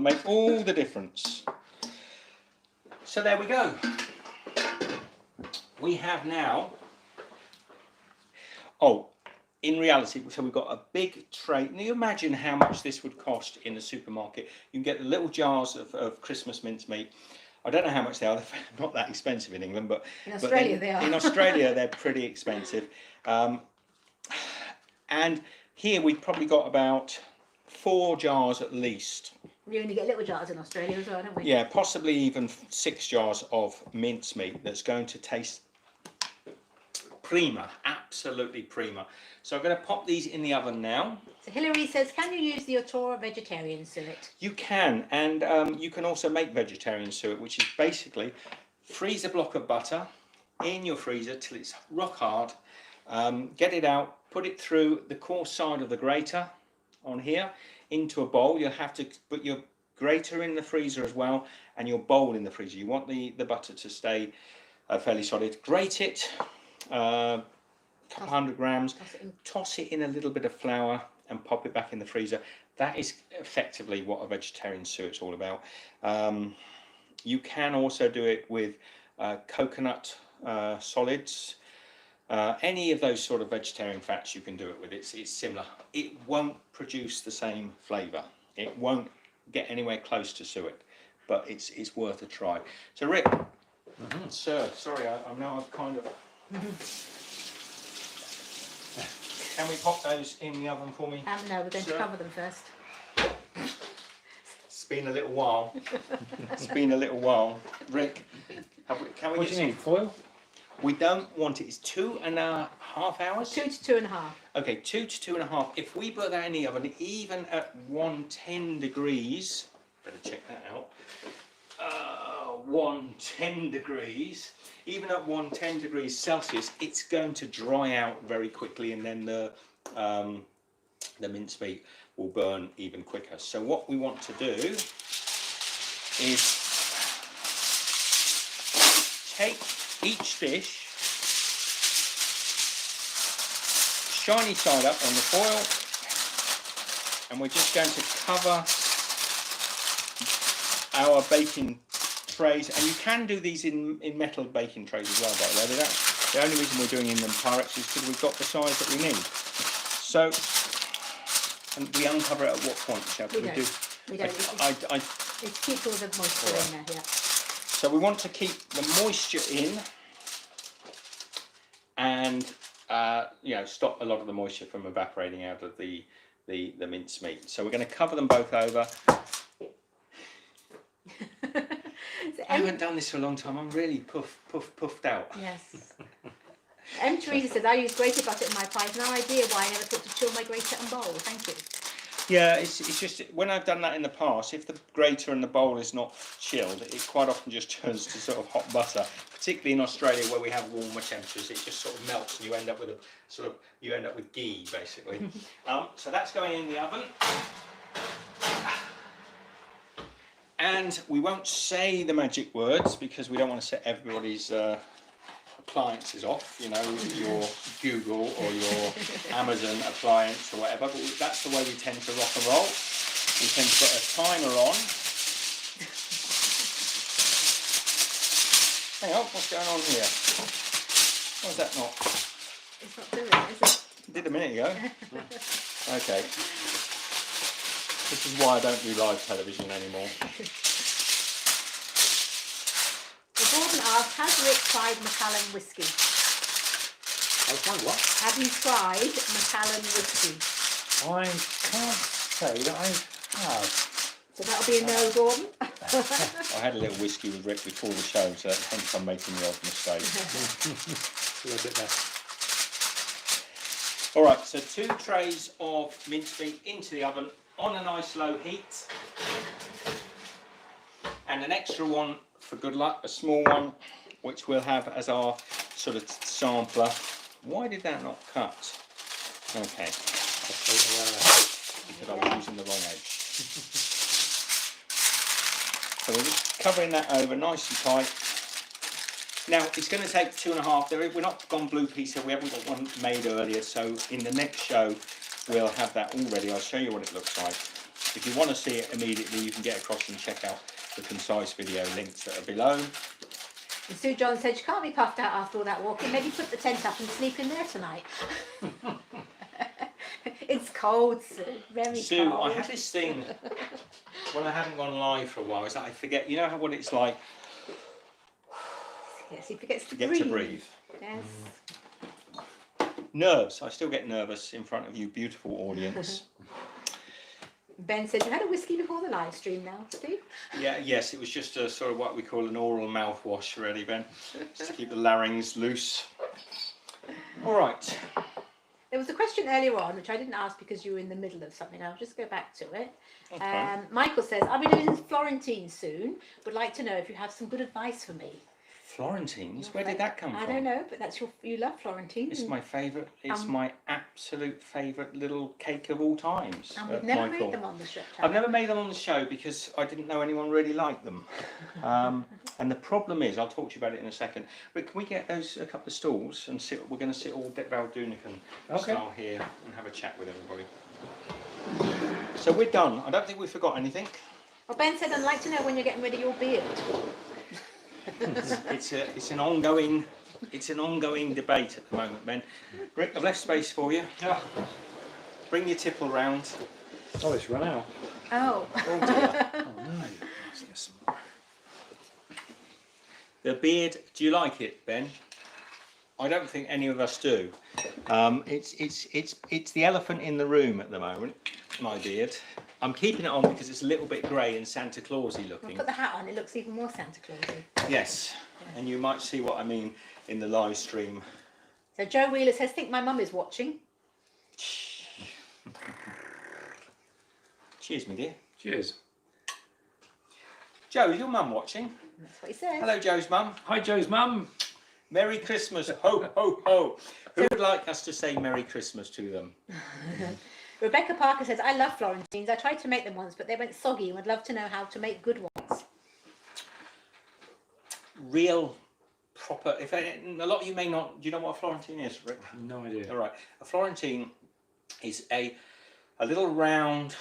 make all the difference. So there we go. We have now. Oh, in reality, so we've got a big tray. Now you imagine how much this would cost in the supermarket. You can get the little jars of Christmas mincemeat. I don't know how much they are. They're not that expensive in England, but In Australia they are. In Australia, they're pretty expensive. And here we've probably got about 4 jars at least. We only get little jars in Australia as well, don't we? Yeah, possibly even 6 jars of mincemeat that's going to taste prima, absolutely prima. So I'm going to pop these in the oven now. So Hilary says, can you use the Otora vegetarian suet? You can, and you can also make vegetarian suet, which is basically freeze a block of butter in your freezer till it's rock hard. Get it out, put it through the coarse side of the grater on here into a bowl. You'll have to put your grater in the freezer as well, and your bowl in the freezer. You want the butter to stay fairly solid. Grate it, couple 100 grams, toss it in a little bit of flour and pop it back in the freezer. That is effectively what a vegetarian suet's all about. You can also do it with coconut solids. Any of those sort of vegetarian fats you can do it with. It's similar. It won't produce the same flavour. It won't get anywhere close to suet, but it's worth a try. So Rick, sir, sorry, I know I've kind of... Can we pop those in the oven for me? No, we're going to cover them first. It's been a little while. It's been a little while. Rick, can we What get do you need? Foil? We don't want it. It's 2.5 hours. 2 to 2.5. Okay, 2 to 2.5. If we put that in the oven, even at 110 degrees, better check that out. 110 degrees. Even at 110 degrees Celsius, it's going to dry out very quickly, and then the mincemeat will burn even quicker. So what we want to do is take each dish, shiny side up on the foil, and we're just going to cover our baking trays, and you can do these in metal baking trays as well, by the way. The only reason we're doing in them Pyrex is because we've got the size that we need. So, and we uncover it at what point, shall we? We don't. It keeps all the moisture in there, yeah. So we want to keep the moisture in, and stop a lot of the moisture from evaporating out of the mincemeat. So we're going to cover them both over. I haven't done this for a long time. I'm really puffed out. Yes. Teresa says, I use grated butter in my pies. No idea why I never thought to chill my grater and bowl. Thank you. Yeah, it's just when I've done that in the past, if the grater and the bowl is not chilled, it quite often just turns to sort of hot butter. Particularly in Australia where we have warmer temperatures, it just sort of melts and you end up with ghee basically. So that's going in the oven. And we won't say the magic words because we don't want to set everybody's appliances off, you know, your Google or your Amazon appliance or whatever, but that's the way we tend to rock and roll. We tend to put a timer on. Hang on, what's going on here? Why is that not? It's not doing it, is it? It did a minute ago. Okay. This is why I don't do live television anymore. Gordon asked, has Rick tried Macallan whiskey? I've tried what? Have you tried Macallan whiskey? I can't say that I have. So that'll be a no, Gordon. I had a little whiskey with Rick before the show, so hence I'm making the odd mistake. A little bit there. All right, so 2 trays of mincemeat into the oven on a nice low heat, and an extra one for good luck, a small one, which we'll have as our sort of sampler. Why did that not cut? Okay, because I was using the wrong edge. So we're just covering that over nice and tight. Now it's going to take 2.5. We're not gone blue piece here. We haven't got one made earlier. So in the next show, we'll have that all ready. I'll show you what it looks like. If you want to see it immediately, you can get across and check out the concise video links that are below. And Sue John said, you can't be puffed out after all that walking. Maybe put the tent up and sleep in there tonight. cold, Sue. Very Sue, cold. I have this thing when I haven't gone live for a while. Is that I forget. You know what it's like. Yes, he forgets to Forget breathe. to breathe. Yes. Nerves. I still get nervous in front of you, beautiful audience. Ben says, you had a whiskey before the live stream now, Steve? Yeah, yes, it was just a sort of what we call an oral mouthwash, really, Ben, just to keep the larynx loose. All right. There was a question earlier on, which I didn't ask because you were in the middle of something. I'll just go back to it. Okay. Michael says, I'll be doing Florentine soon. Would like to know if you have some good advice for me. Florentines? Where did that come from? I don't know, but that's you love Florentines. It's my favourite. It's my absolute favourite little cake of all times. And we've never made them on the show. I've never made them on the show because I didn't know anyone really liked them. And the problem is, I'll talk to you about it in a second. But can we get those a couple of stools and sit? We're going to sit all Valdunican style here and have a chat with everybody. So we're done. I don't think we forgot anything. Well, Ben said, I'd like to know when you're getting rid of your beard. It's an ongoing debate at the moment, Ben. Rick, I've left space for you. Yeah. Bring your tipple round. Oh, it's run out. Oh. Oh dear. Oh no. Let's get some more. The beard. Do you like it, Ben? I don't think any of us do. It's the elephant in the room at the moment. My beard. I'm keeping it on because it's a little bit grey and Santa Clausy We'll looking. put the hat on, it looks even more Santa Clausy. Yes, and you might see what I mean in the live stream. So Joe Wheeler says, think my mum is watching. Cheers, my dear. Cheers. Joe, is your mum watching? That's what he says. Hello, Joe's mum. Hi, Joe's mum. Merry Christmas, ho, ho, ho. Who would like us to say Merry Christmas to them? Rebecca Parker says, I love Florentines. I tried to make them once, but they went soggy and would love to know how to make good ones. Real, proper, a lot of you may not, do you know what a Florentine is, Rick? No idea. All right, a Florentine is a little round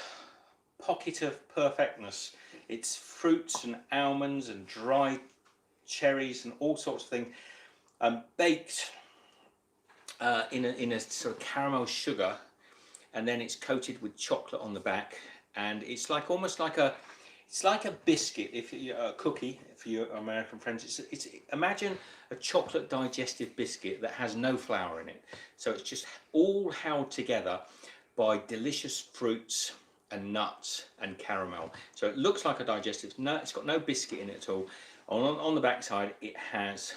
pocket of perfectness. It's fruits and almonds and dried cherries and all sorts of things, baked in a sort of caramel sugar, and then it's coated with chocolate on the back, and it's like almost like a biscuit, if you a cookie for your American friends. It's imagine a chocolate digestive biscuit that has no flour in it, so it's just all held together by delicious fruits and nuts and caramel. So it looks like a digestive. No, it's got no biscuit in it at all. On the back side, it has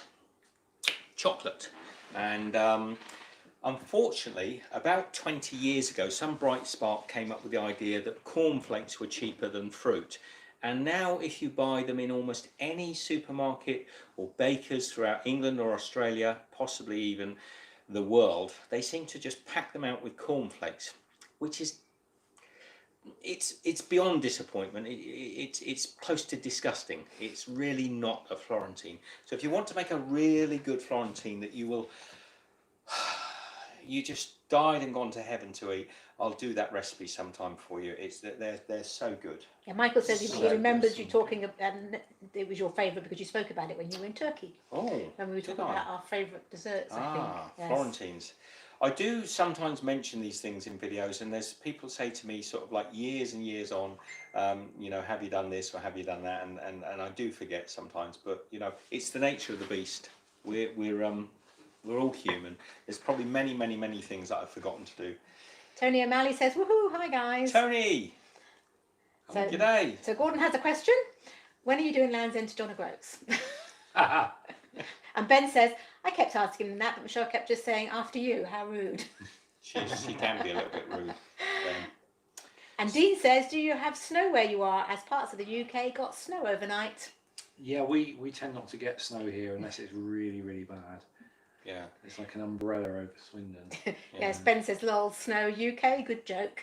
chocolate, and unfortunately, about 20 years ago, some bright spark came up with the idea that cornflakes were cheaper than fruit. And now if you buy them in almost any supermarket or bakers throughout England or Australia, possibly even the world, they seem to just pack them out with cornflakes, which is, it's beyond disappointment. It's close to disgusting. It's really not a Florentine. So if you want to make a really good Florentine that you will... you just died and gone to heaven to eat, I'll do that recipe sometime for you. It's that they're so good. Yeah, Michael says he So remembers good. you talking about, and it was your favourite because you spoke about it when you were in Turkey. Oh, When we were talking about our favourite desserts, I think. Yes. Florentines. I do sometimes mention these things in videos, and there's people say to me sort of like years and years on, you know, have you done this or have you done that? And I do forget sometimes, but you know, it's the nature of the beast. We're all human. There's probably many things that I've forgotten to do. Tony O'Malley says, woohoo, hi guys. Tony! So- G'day! So Gordon has a question. When are you doing Land's End to John O'Groats? And Ben says, I kept asking him that, but Michelle kept just saying, after you, how rude. She can be a little bit rude. And Dean says, do you have snow where you are, as parts of the UK got snow overnight? Yeah, we tend not to get snow here unless it's really bad. Yeah. It's like an umbrella over Swindon. Yes, Ben says, lol, snow UK, good joke.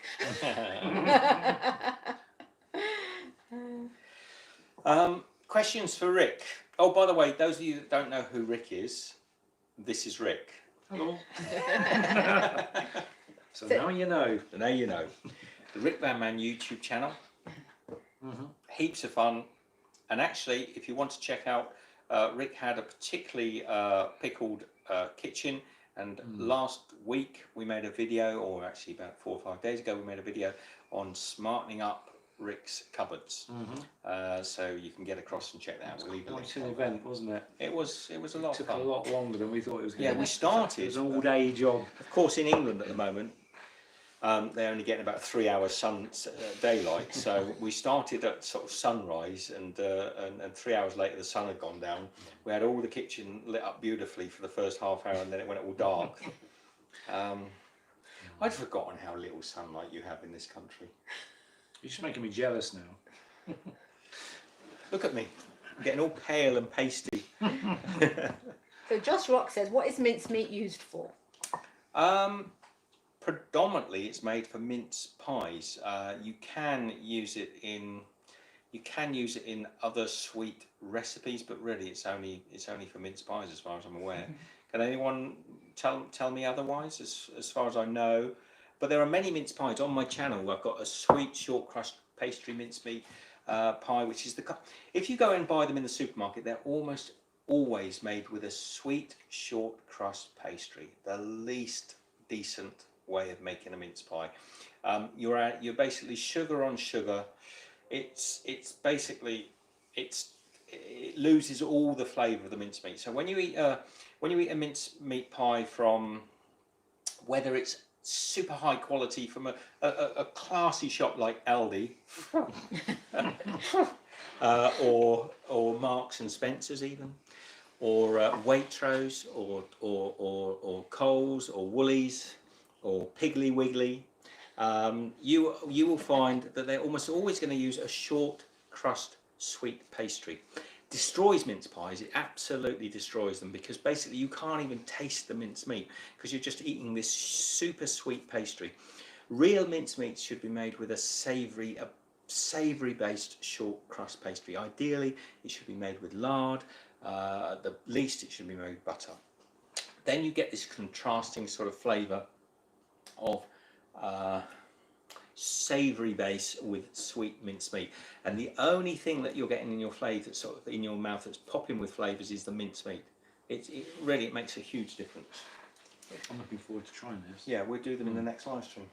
Questions for Rick. Oh, by the way, those of you that don't know who Rick is, this is Rick. Hello. So now you know. Now you know. The Rick Van Man YouTube channel. Heaps of fun. And actually, if you want to check out, Rick had a particularly pickled kitchen And last week we made a video, or actually about 4 or 5 days ago, we made a video on smartening up Rick's cupboards. So you can get across and check that out. We'll leave a link. Quite an event, wasn't it? It was a lot of Took fun. a lot longer than we thought it was going Yeah, to. we started. It was an all-day job. Of course, in England at the moment, they're only getting about 3 hours daylight. So we started at sort of sunrise, and 3 hours later the sun had gone down. We had all the kitchen lit up beautifully for the first half hour, and then it went all dark. I'd forgotten how little sunlight you have in this country. You're just making me jealous now. Look at me, I'm getting all pale and pasty. So Josh Rock says, what is mincemeat used for? Predominantly, it's made for mince pies. You can use it in other sweet recipes, but really, it's only for mince pies, as far as I'm aware. Can anyone tell me otherwise? As far as I know, but there are many mince pies on my channel. I've got a sweet short crust pastry mincemeat pie, which is if you go and buy them in the supermarket, they're almost always made with a sweet short crust pastry, the least decent way of making a mince pie. You're basically sugar on sugar. It loses all the flavour of the mincemeat. So when you eat a mincemeat pie from, whether it's super high quality from a classy shop like Aldi, or Marks and Spencer's even, or Waitrose, or Coles, or Woolies, or Piggly Wiggly, you will find that they're almost always going to use a short crust sweet pastry. Destroys mince pies. It absolutely destroys them, because basically you can't even taste the mince meat because you're just eating this super sweet pastry. Real mince meats should be made with a savoury based short crust pastry. Ideally, it should be made with lard. At the least, it should be made with butter. Then you get this contrasting sort of flavour of savoury base with sweet mincemeat, and the only thing that you're getting in your flavour, that's sort of in your mouth, that's popping with flavours, is the mincemeat. It makes a huge difference. I'm looking forward to trying this. Yeah, we'll do them in the next live stream.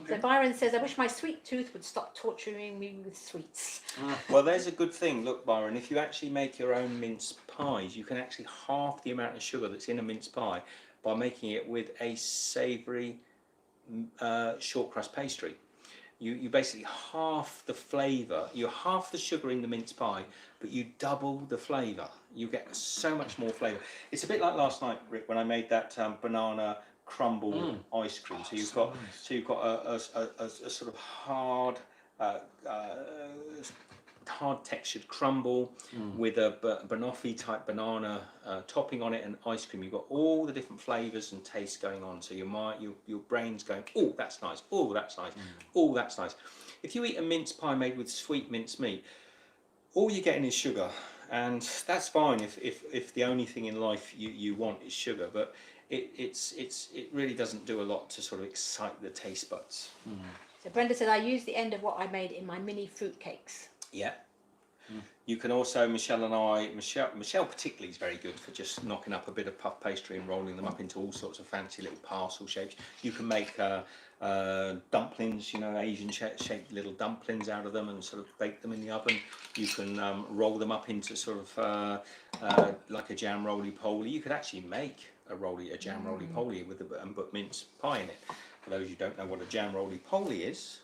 So Byron says, I wish my sweet tooth would stop torturing me with sweets. Well, there's a good thing. Look, Byron, if you actually make your own mince pies, you can actually halve the amount of sugar that's in a mince pie by making it with a savoury short crust pastry. You basically half the flavour, you half the sugar in the mince pie, but you double the flavour. You get so much more flavour. It's a bit like last night, Rick, when I made that banana crumble ice cream. So you've got a sort of hard textured crumble with a banoffee type banana topping on it, and ice cream. You've got all the different flavours and tastes going on. So your brain's going, oh, that's nice. Oh, that's nice. Oh, that's nice. If you eat a mince pie made with sweet mince meat, all you're getting is sugar, and that's fine if the only thing in life you want is sugar. But it really doesn't do a lot to sort of excite the taste buds. So Brenda said, I use the end of what I made in my mini fruit cakes. Yeah. You can also, Michelle particularly is very good for just knocking up a bit of puff pastry and rolling them up into all sorts of fancy little parcel shapes. You can make dumplings, Asian shaped little dumplings out of them and sort of bake them in the oven. You can roll them up into sort of like a jam roly-poly. You could actually make a jam roly-poly and put mince pie in it. For those who don't know what a jam roly-poly is,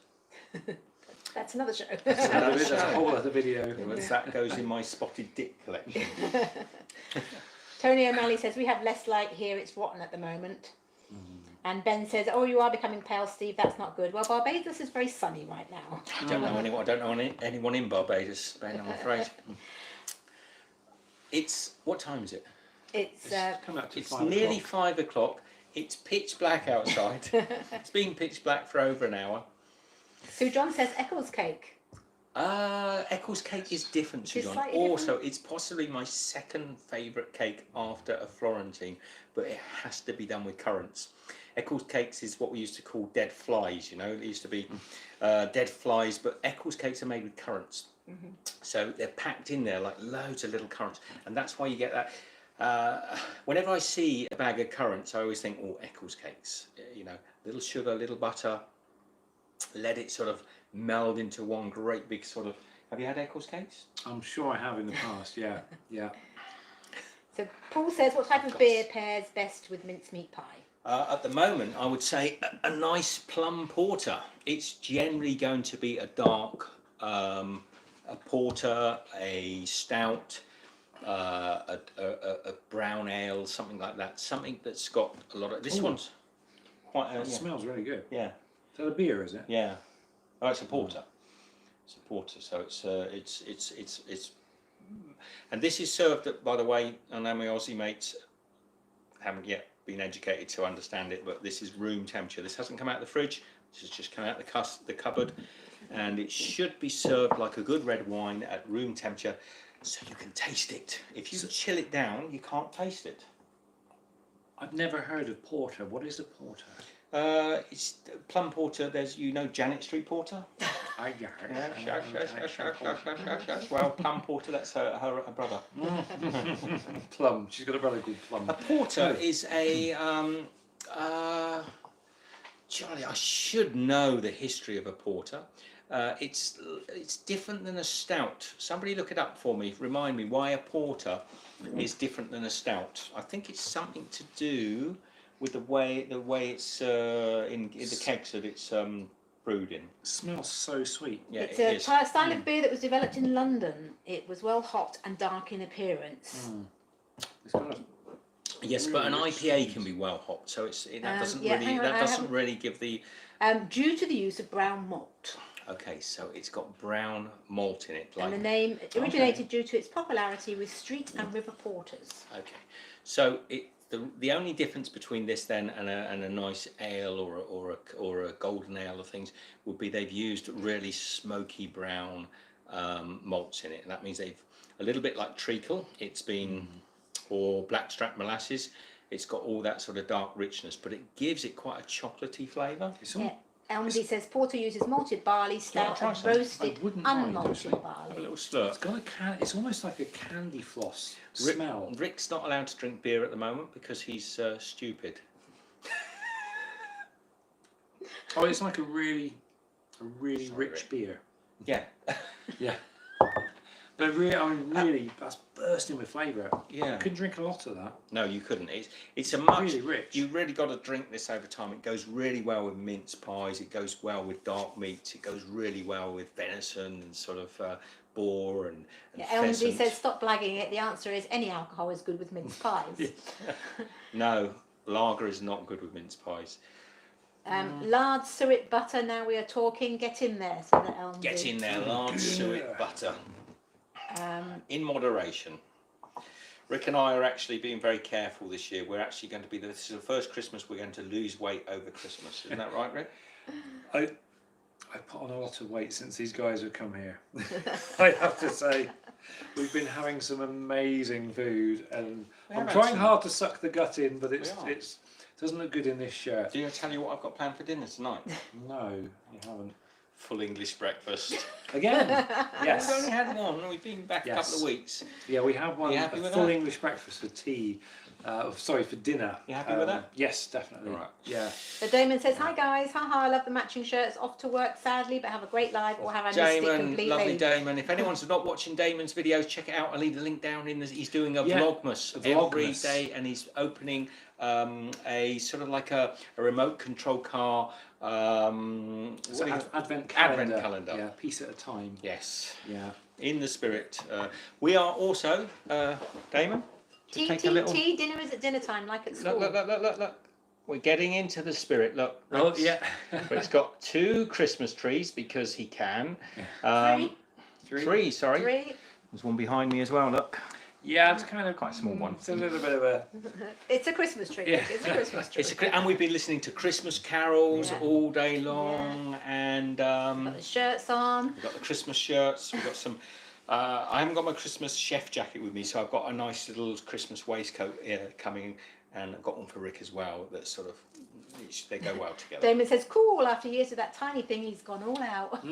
that's another show. That's a whole other video. That goes in my spotted dick collection. Tony O'Malley says, we have less light here, it's rotten at the moment. And Ben says, oh, you are becoming pale, Steve, that's not good. Well, Barbados is very sunny right now. I don't know anyone in Barbados, Ben, I'm afraid. What time is it? It's nearly 5 o'clock. It's pitch black outside. It's been pitch black for over an hour. Sue John says Eccles cake. Eccles cake is different, Sue John. Also, it's possibly my second favourite cake after a Florentine, but it has to be done with currants. Eccles cakes is what we used to call dead flies, It used to be dead flies, but Eccles cakes are made with currants. So they're packed in there like loads of little currants, and that's why you get that. Whenever I see a bag of currants, I always think, oh, Eccles cakes. You know, little sugar, little butter, let it sort of meld into one great big sort of. Have you had Eccles cakes? I'm sure I have in the past. Yeah, yeah. So Paul says, what type of beer pairs best with mincemeat pie? At the moment, I would say a nice plum porter. It's generally going to be a dark, a porter, a stout, a brown ale, something like that. Something that's got a lot of. This Ooh. one's quite. It smells really good. Yeah, Is that a beer, is it? yeah. Oh, it's a porter. It's a porter. So it's. And this is served, by the way, I know my Aussie mates haven't yet been educated to understand it, but this is room temperature. This hasn't come out of the fridge. This has just come out of the cupboard, and it should be served like a good red wine at room temperature, so you can taste it. If you chill it down, you can't taste it. I've never heard of porter. What is a porter? It's plum porter. There's, you know, Janet Street Porter. Well, plum porter. That's her brother. Plum. She's got a brother called Plum. A porter is a Charlie, I should know the history of a porter. It's different than a stout. Somebody look it up for me. Remind me why a porter is different than a stout. I think it's something to do with the way it's in the kegs that it's brewed in. Smells so sweet. Yeah, It's it a is. style of beer that was developed in London. It was well hot and dark in appearance. It's got a Yes, but an IPA can be well hot, so that doesn't really give the. Due to the use of brown malt. Okay, so it's got brown malt in it. And the name originated due to its popularity with street and river porters. Okay, so the only difference between this then and a nice ale or a golden ale or things would be they've used really smoky brown malts in it, and that means they've a little bit like treacle. It's been or blackstrap molasses. It's got all that sort of dark richness, but it gives it quite a chocolatey flavour. Elmsy says porter uses malted barley, stout, and roasted unmalted Have a barley. little slurp. It's got it's almost like a candy floss smell. Rick's not allowed to drink beer at the moment because he's stupid. Oh, it's like a really rich Rick. beer. Yeah. Yeah. But really, that's bursting with flavour. Yeah. You couldn't drink a lot of that. No, you couldn't. It's a much. Really rich. You really got to drink this over time. It goes really well with mince pies. It goes well with dark meats. It goes really well with venison and sort of boar and Elmsy pheasant. says stop blagging it. The answer is any alcohol is good with mince pies. No, lager is not good with mince pies. Lard, suet, butter. Now we are talking. Get in there, said Elmsy. Get in there, lard, suet, butter. In moderation. Rick and I are actually being very careful this year. We're actually going to be, this is the first Christmas we're going to lose weight over Christmas. Isn't that right, Rick? I put on a lot of weight since these guys have come here. I have to say, we've been having some amazing food, and I'm trying hard to suck the gut in, but it doesn't look good in this shirt. Do you tell you what I've got planned for dinner tonight? No, you haven't. Full English breakfast. Again? Yes. We've only had one. We've been back a couple of weeks. Yeah, we have one. You happy A with full that? English breakfast for tea. For dinner. You happy with that? Yes, definitely. All right. Yeah. So Damon says, hi guys, haha, I love the matching shirts, off to work sadly, but have a great live, or have I missed it Damon, completely? lovely Damon. If anyone's not watching Damon's videos, check it out. I'll leave the link down in he's doing a Vlogmas every day, and he's opening a sort of like a remote control car Advent calendar. Yeah, a piece at a time. Yes. Yeah. In the spirit. We are also, Damon, Tea, dinner is at dinner time, like at school. Look. We're getting into the spirit. Look. Oh, yeah. Rick's got 2 Christmas trees because he can. Three. Sorry. There's one behind me as well, look. Yeah, it's kind of Quite a small one. It's a little bit of a. It's a Christmas tree. Yeah. It's a Christmas tree. And we've been listening to Christmas carols all day long, and Got the shirts on. we've got the Christmas shirts. We've got some. I haven't got my Christmas chef jacket with me, so I've got a nice little Christmas waistcoat coming, and I've got one for Rick as well. That's sort of they go well together. Damon says, cool, after years of that tiny thing, he's gone all out.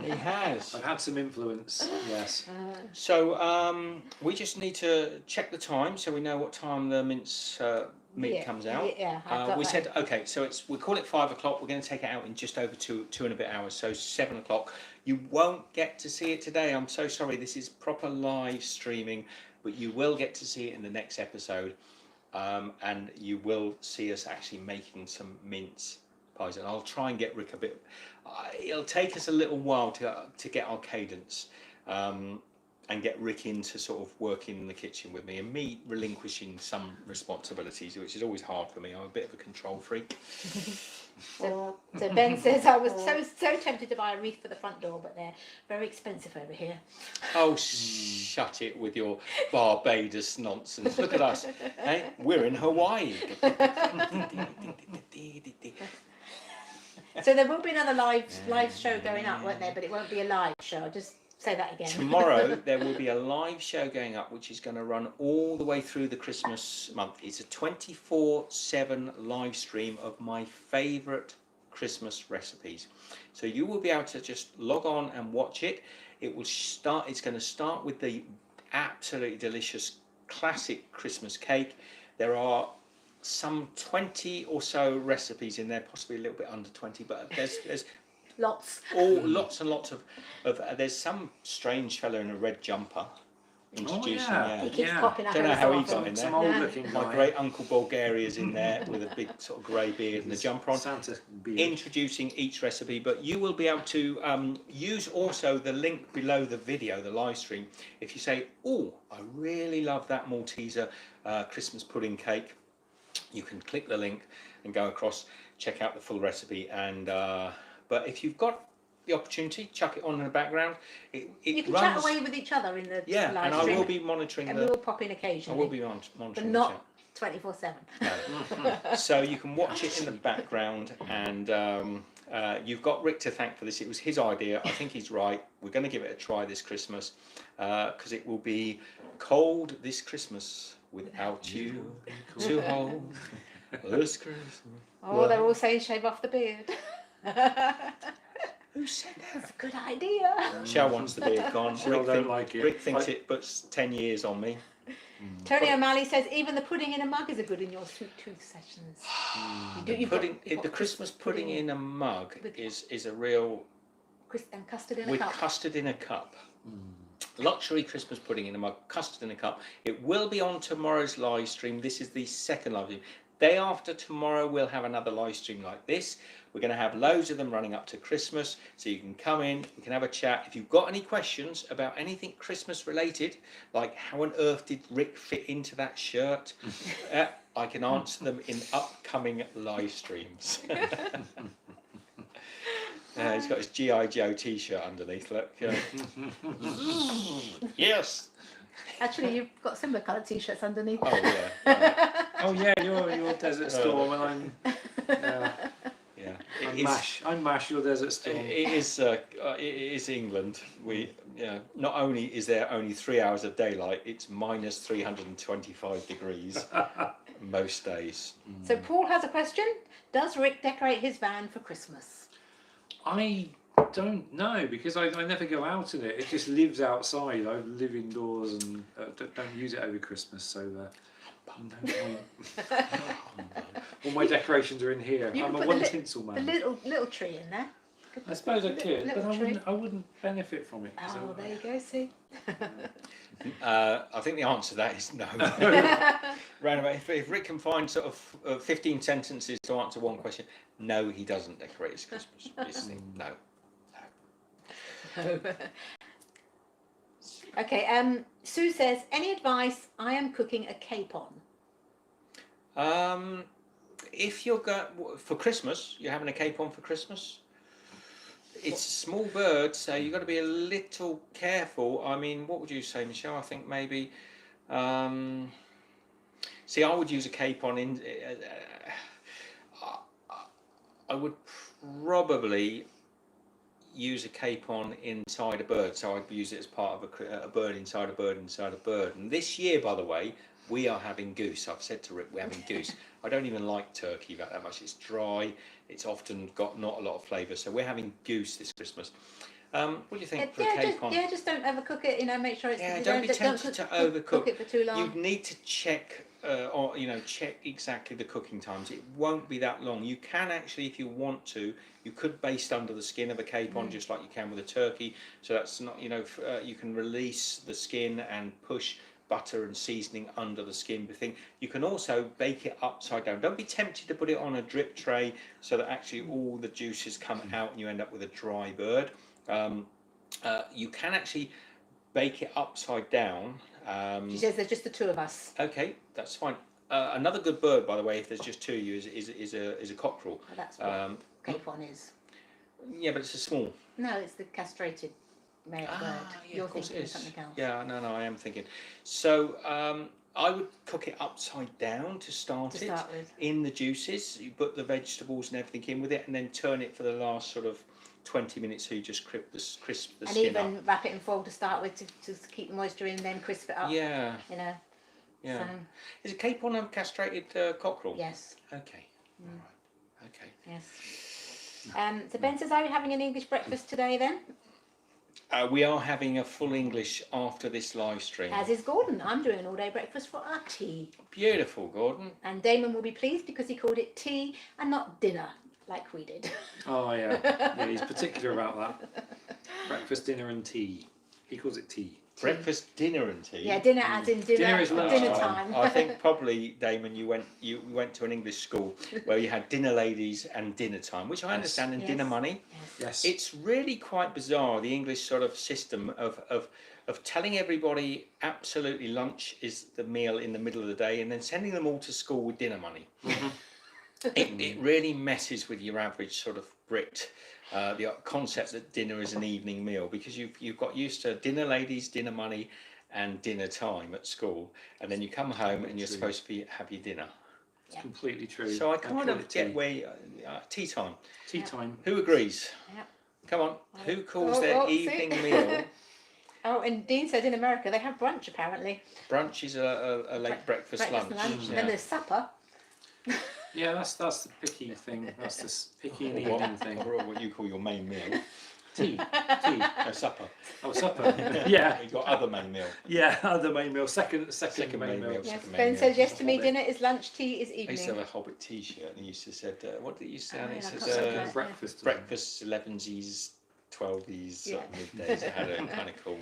He has. I've had some influence, yes. So we just need to check the time so we know what time the mince meat comes out. Yeah, I've got we that. said, okay, so we call it 5 o'clock. We're going to take it out in just over two and a bit hours, so 7 o'clock. You won't get to see it today. I'm so sorry. This is proper live streaming, but you will get to see it in the next episode. And you will see us actually making some mince pies. And I'll try and get Rick a bit... it'll take us a little while to get our cadence and get Rick into sort of working in the kitchen with me, and me relinquishing some responsibilities, which is always hard for me. I'm a bit of a control freak. So Ben says, I was so tempted to buy a wreath for the front door, but they're very expensive over here. Oh, shut it with your Barbados nonsense. Look at us. Hey, we're in Hawaii. So there will be another live show going up, won't there? But it won't be a live show. I'll just say that again. Tomorrow there will be a live show going up, which is going to run all the way through the Christmas month. It's a 24/7 live stream of my favourite Christmas recipes. So you will be able to just log on and watch it. It's going to start with the absolutely delicious classic Christmas cake. There are some 20 or so recipes in there, possibly a little bit under 20, but there's lots and lots of there's some strange fellow in a red jumper introducing. He keeps popping up. Don't know how he got in there. Some old looking guy. My great uncle Bulgaria's in there with a big sort of grey beard and a jumper on, Santa beard. introducing each recipe. But you will be able to use also the link below the video, the live stream. If you say, oh, I really love that Malteser Christmas pudding cake, you can click the link and go across, check out the full recipe. And but if you've got the opportunity, chuck it on in the background. It you can runs, chat away with each other in the yeah, live and stream. I will be monitoring. And we will pop in occasionally. I will be monitoring. But not 24/7. No. So you can watch it in the background, and you've got Rick to thank for this. It was his idea. I think he's right. We're going to give it a try this Christmas because it will be cold this Christmas without you to hold this Christmas. Oh, they're all saying shave off the beard. Who said that? That's a good idea. Shell wants the beard gone. Rick thinks I- it puts 10 years on me. Tony O'Malley says even the pudding in a mug is a good in your sweet tooth sessions. The Christmas pudding in a mug is a real... And custard in a with cup. custard in a cup. Luxury Christmas pudding in a mug, custard in a cup. It will be on tomorrow's live stream. This is the second live stream. Day after tomorrow, we'll have another live stream like this. We're going to have loads of them running up to Christmas, so you can come in, we can have a chat. If you've got any questions about anything Christmas related, like how on earth did Rick fit into that shirt, I can answer them in upcoming live streams. He's got his G.I. Joe t-shirt underneath, look. Yes! Actually, you've got similar coloured t-shirts underneath. Oh, yeah. Oh yeah, you're Desert Storm, and I'm I'm Mash. You're Desert Storm. It is England. Not only is there only 3 hours of daylight, it's minus 325 degrees most days. So Paul has a question. Does Rick decorate his van for Christmas? I don't know, because I never go out in it. It just lives outside. I live indoors and don't use it over Christmas, so all my decorations are in here. You I'm a can one put tinsel the man. little tree in there. I suppose I could, but little I wouldn't benefit from it. Oh, there you go, see. I think the answer to that is no. Roundabout, if Rick can find sort of 15 sentences to answer one question, no, he doesn't decorate his Christmas. No. Okay, Sue says, any advice? I am cooking a capon. If you're going for Christmas, you're having a capon for Christmas. It's a small bird, so you've got to be a little careful. I mean, what would you say, Michelle? I think maybe. See, I would use a capon in. I would probably use a capon inside a bird, so I'd use it as part of a bird inside a bird inside a bird. And this year, by the way, we are having goose. I've said to Rick, we're having goose. I don't even like turkey that much. It's dry. It's often got not a lot of flavour. So we're having goose this Christmas. What do you think for a capon? Just don't overcook it. Make sure it's. Don't be tempted to overcook. Cook it for too long. You need to check, or check exactly the cooking times. It won't be that long. You can actually, if you want to, you could baste under the skin of a capon just like you can with a turkey. So that's not, you can release the skin and push butter and seasoning under the skin. You can also bake it upside down. Don't be tempted to put it on a drip tray so that actually all the juices come out and you end up with a dry bird. You can actually bake it upside down. She says there's just the two of us. Okay, that's fine. Another good bird, by the way, if there's just two of you, is a cockerel. Oh, that's what capon is. Yeah, but it's a small. No, it's the castrated male bird. Yeah, You're of course thinking it of is. something else. Yeah, no, I am thinking. So I would cook it upside down to start with. In the juices. You put the vegetables and everything in with it, and then turn it for the last sort of 20 minutes so you just crisp the and skin up. even wrap it in foil to start with to keep the moisture in, then crisp it up. Yeah. Yeah. So, is a capon a castrated cockerel? Yes. Okay. All right. Okay. Yes. So Ben says, are you having an English breakfast today then? We are having a full English after this live stream. As is Gordon. I'm doing an all-day breakfast for our tea. Beautiful, Gordon. And Damon will be pleased because he called it tea and not dinner, like we did. Oh yeah, he's particular about that. Breakfast, dinner, and tea. He calls it tea. Breakfast, dinner, and tea. Yeah, dinner as in dinner. Dinner is dinner time. I think probably, Damon, you went to an English school where you had dinner ladies and dinner time, which I understand, and dinner money. Yes. It's really quite bizarre, the English sort of system of telling everybody absolutely lunch is the meal in the middle of the day, and then sending them all to school with dinner money. It really messes with your average sort of Brit. The concept that dinner is an evening meal, because you've got used to dinner ladies, dinner money, and dinner time at school, and then you come home and you're supposed to have your dinner. It's completely true. So I kind of get where tea time. Tea time. Who agrees? Yep. Come on. Who calls their evening meal? Oh, and Dean said in America they have brunch apparently. Brunch is a late breakfast lunch. And then there's supper. Yeah, that's the picky thing. That's the picky and evening thing. Or what you call your main meal. Tea. No, supper. Oh, supper. Yeah. You've got other main meal. Yeah, other main meal. Second main meal. Yes, Second main Ben meal. says yes to me. Dinner is lunch. Tea is I used to evening. have a Hobbit T-shirt, and he used to said, "What did you say?" Oh, And it yeah, says, I breakfast. "Breakfast, 11s, 12s, sort of middays." It had a kind of cool.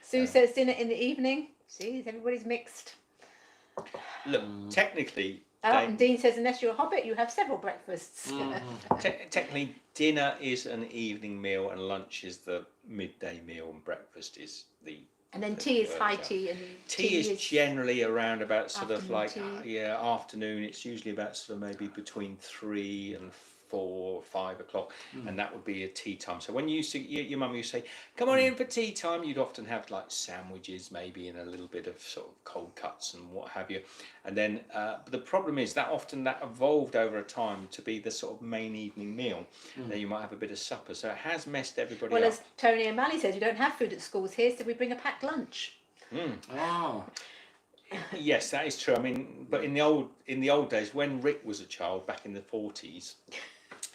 Sue says dinner in the evening. See, everybody's mixed. Look, technically. And Dean says, unless you're a hobbit, you have several breakfasts. Technically, dinner is an evening meal, and lunch is the midday meal, and breakfast is the. And then tea is high tea, and tea is generally around about sort of like tea. afternoon. It's usually about sort of maybe between 3 and 4 or 5 o'clock, and that would be a tea time. So when you see your mum, you say, "Come on in for tea time," you'd often have like sandwiches, maybe, and a little bit of sort of cold cuts and what have you. And then, but the problem is that often that evolved over a time to be the sort of main evening meal. Then you might have a bit of supper. So it has messed everybody up. Well, as Tony O'Malley says, we don't have food at schools here, so we bring a packed lunch. Oh. Yes, that is true. I mean, but in the old days, when Rick was a child, back in the 40s,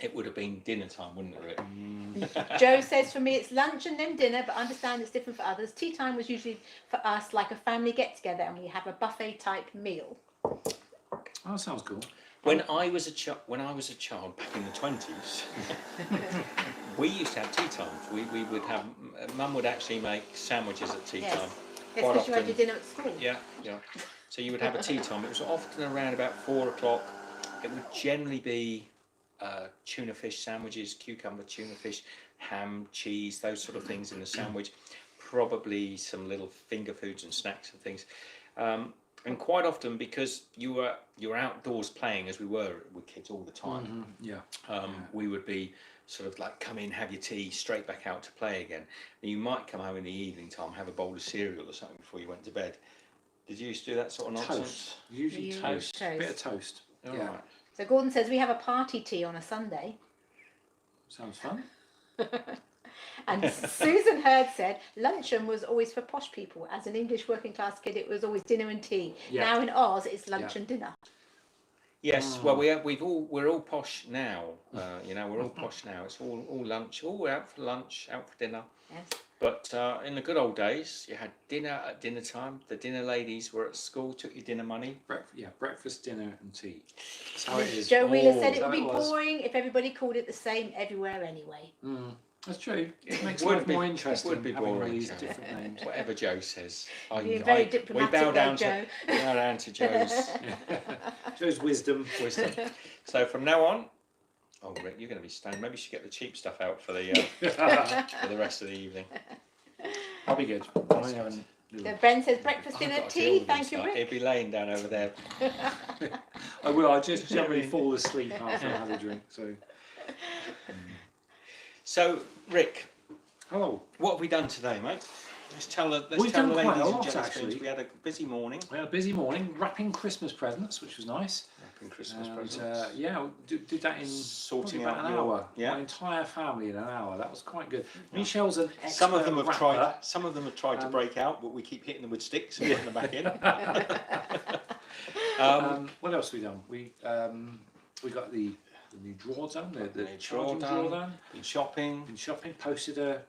it would have been dinner time, wouldn't it, Rick? Joe says, for me, it's lunch and then dinner, but I understand it's different for others. Tea time was usually for us like a family get-together, and we have a buffet-type meal. Oh, that sounds cool. When I was a child back in the 20s, we used to have tea times. We would have, Mum would actually make sandwiches at tea time. Yes, because you had your dinner at school. Yeah. So you would have a tea time. It was often around about 4 o'clock. It would generally be tuna fish sandwiches, cucumber, tuna fish, ham, cheese, those sort of things in the sandwich. Probably some little finger foods and snacks and things. And quite often, because you're outdoors playing, as we were with kids all the time, we would be sort of like, come in, have your tea, straight back out to play again. And you might come home in the evening time, have a bowl of cereal or something before you went to bed. Did you used to do that sort of nonsense? Toast. Usually toast. A bit of toast. All Yeah. right. So Gordon says we have a party tea on a Sunday. Sounds fun. And Susan Hurd said, luncheon was always for posh people. As an English working class kid, it was always dinner and tea. Yeah. Now in Oz, it's lunch and dinner. Yes, well, we're all posh now. We're all posh now. It's all lunch, all out for lunch, out for dinner. Yes. But in the good old days, you had dinner at dinner time. The dinner ladies were at school, took your dinner money. Breakfast, dinner, and tea. That's how it is. Joe Wheeler said it would be was. boring if everybody called it the same everywhere anyway. That's true. It makes would life be- more it interesting. would be having all boring, these Joe. different names. Whatever Joe says. Being very we diplomatic bow there, down Joe. to bow down to Joe's Joe's wisdom. wisdom. So from now on, oh Rick, you're going to be stoned. Maybe you should get the cheap stuff out for the for the rest of the evening. I'll be good. I haven't. So Ben says breakfast, I've dinner, got to deal tea. with Thank this you, guy. Rick. He'll be laying down over there. I will. I just generally fall asleep after I have a drink. So Rick, Hello. what have we done today, mate? Let's tell the We've done ladies quite a and lot, gents actually. we had a busy morning. We had a busy morning wrapping Christmas presents, which was nice. Wrapping Christmas And, presents. yeah, we did that in Sorting probably about out an your- hour. yeah. My entire family in an hour. That was quite good. Michelle's an expert Some of them have rapper. tried. Some of them have tried to break out, but we keep hitting them with sticks and putting them back in. What else have we done? We got the new drawer done. The new charging drawer drawer done. done. Been shopping, Been shopping. Posted a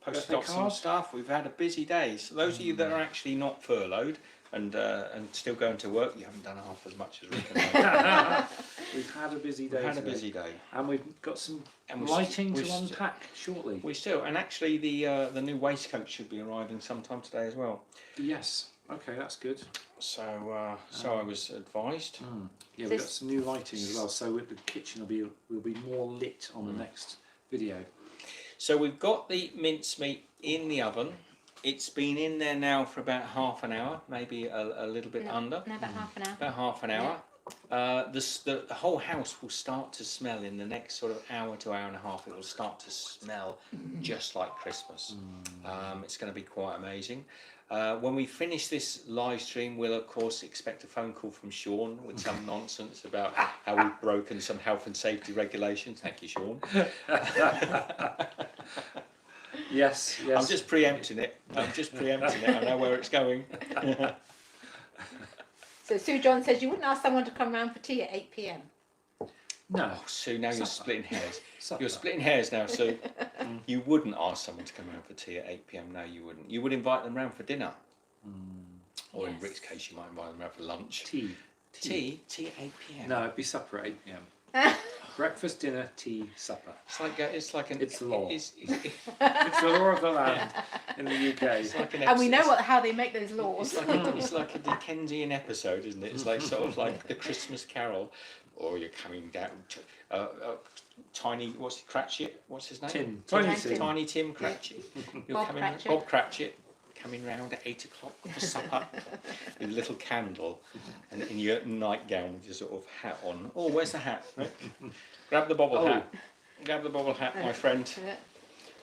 posted off some card. stuff. We've had a busy day. So those of you that are actually not furloughed and still going to work, you haven't done half as much as Rick and I. We've had a busy day. We've had a today. busy day. And we've got some And we lighting st- we to st- unpack shortly. We still, and actually the new waistcoat should be arriving sometime today as well. Yes. Okay, that's good. So I was advised. Yeah, we've got some new lighting as well. So the kitchen will be more lit on the next video. So we've got the mincemeat in the oven. It's been in there now for about half an hour, maybe a little bit under. No, about half an hour. About half an hour. The whole house will start to smell in the next sort of hour to hour and a half. It will start to smell just like Christmas. It's going to be quite amazing. When we finish this live stream, we'll of course expect a phone call from Sean with some nonsense about how we've broken some health and safety regulations. Thank you, Sean. Yes. I'm just preempting it. I know where it's going. So Sue John says you wouldn't ask someone to come round for tea at 8 p.m. No. Oh, Sue, now you're splitting hairs. Supper. You're splitting hairs now, Sue. You wouldn't ask someone to come round for tea at 8 p.m. No, you wouldn't. You would invite them round for dinner. Or in Yes. Rick's case, you might invite them round for lunch. Tea. Tea at 8 p.m. No, it'd be supper at 8 p.m. Breakfast, dinner, tea, supper. It's the law. It's It's the law of the land in the UK. like an And we know episode- how they make those laws. It's like a Dickensian episode, isn't it? It's like sort of like the Christmas Carol, or you're coming down. Tiny, what's Cratchit? What's his name? Tim. Tiny Tim. Tiny Tim Cratchit. You're Bob coming, Cratchit. Bob Cratchit, coming round at 8 o'clock for supper with a little candle and in your nightgown with your sort of hat on. Oh, where's the hat? Rick? Grab the bobble hat. Grab the bobble hat, my friend. Yeah.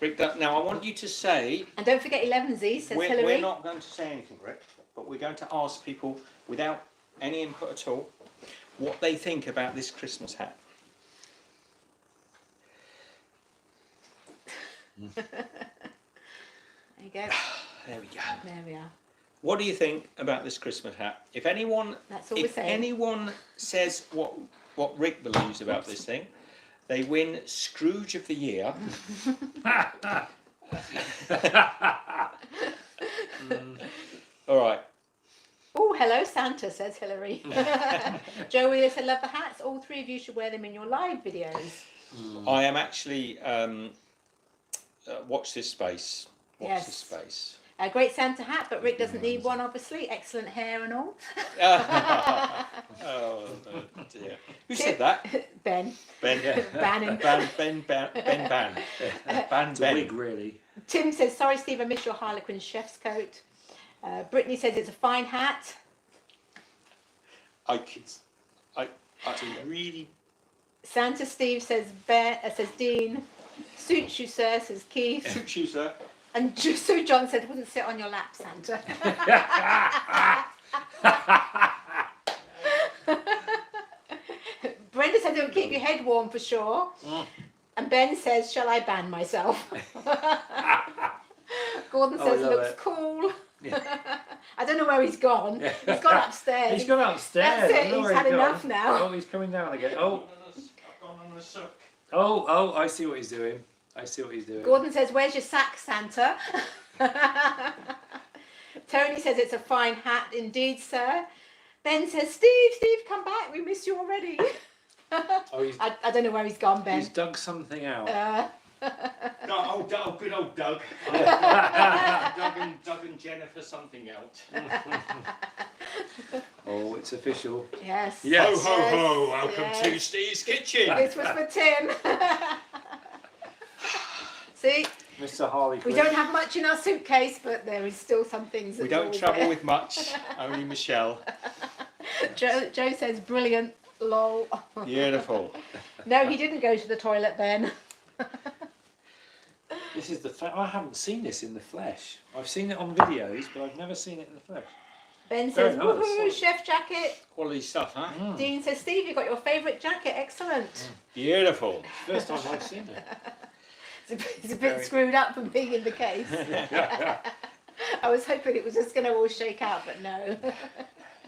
Rick, now I want you to say. And don't forget 11Z, says Hillary. We're not going to say anything, Rick, but we're going to ask people without any input at all what they think about this Christmas hat. There you go. There we go. There we are. What do you think about this Christmas hat? If anyone, That's all we're if saying. anyone says what Rick believes about this thing, they win Scrooge of the Year. All right. Oh, hello, Santa, says Hillary. Joe Wheeler said, love the hats. All three of you should wear them in your live videos. I am actually watch this space. Watch Yes. this space. A great Santa hat, but Rick doesn't need one, obviously. Excellent hair and all. Oh dear. Who said that? Ben. Ben. Bannon. Ben. Ben. It's a wig, really. Tim says, sorry, Steve, I missed your Harlequin chef's coat. Brittany says it's a fine hat. I really. Santa Steve says says Dean. Suits you, sir, says Keith. Suits you, sir. And Sue John said, wouldn't sit on your lap, Santa. Brenda said it'll keep your head warm for sure. And Ben says, shall I ban myself? Gordon Oh, I says, love looks it. cool. Yeah. I don't know where he's gone. Yeah. He's gone upstairs. He's gone upstairs. That's I it, know he's where had gone. enough now. Oh, he's coming down again. Oh, I've gone on a suck. oh, I see what he's doing. I see what he's doing. Gordon says, where's your sack, Santa? Tony says, it's a fine hat indeed, sir. Ben says, Steve, come back. We missed you already. Oh, I don't know where he's gone, Ben. he's dug something out. Oh, good old Doug. Doug and Jennifer something else. Oh, it's official. Yes. Yes. Ho, ho, ho. Welcome yes. to Steve's kitchen. This was for Tim. See, Mr. Harley we don't have much in our suitcase, but there is still some things. We that's don't always travel there. with much, only Michelle. Joe says, brilliant, lol. Beautiful. No, he didn't go to the toilet, Ben. This is I haven't seen this in the flesh. I've seen it on videos, but I've never seen it in the flesh. Ben Very says, nice. woohoo, chef jacket. Quality stuff, huh? Mm. Dean says, Steve, you got your favourite jacket. Excellent. Beautiful. First time I've seen it. It's a bit screwed up from being in the case. I was hoping it was just going to all shake out, but no.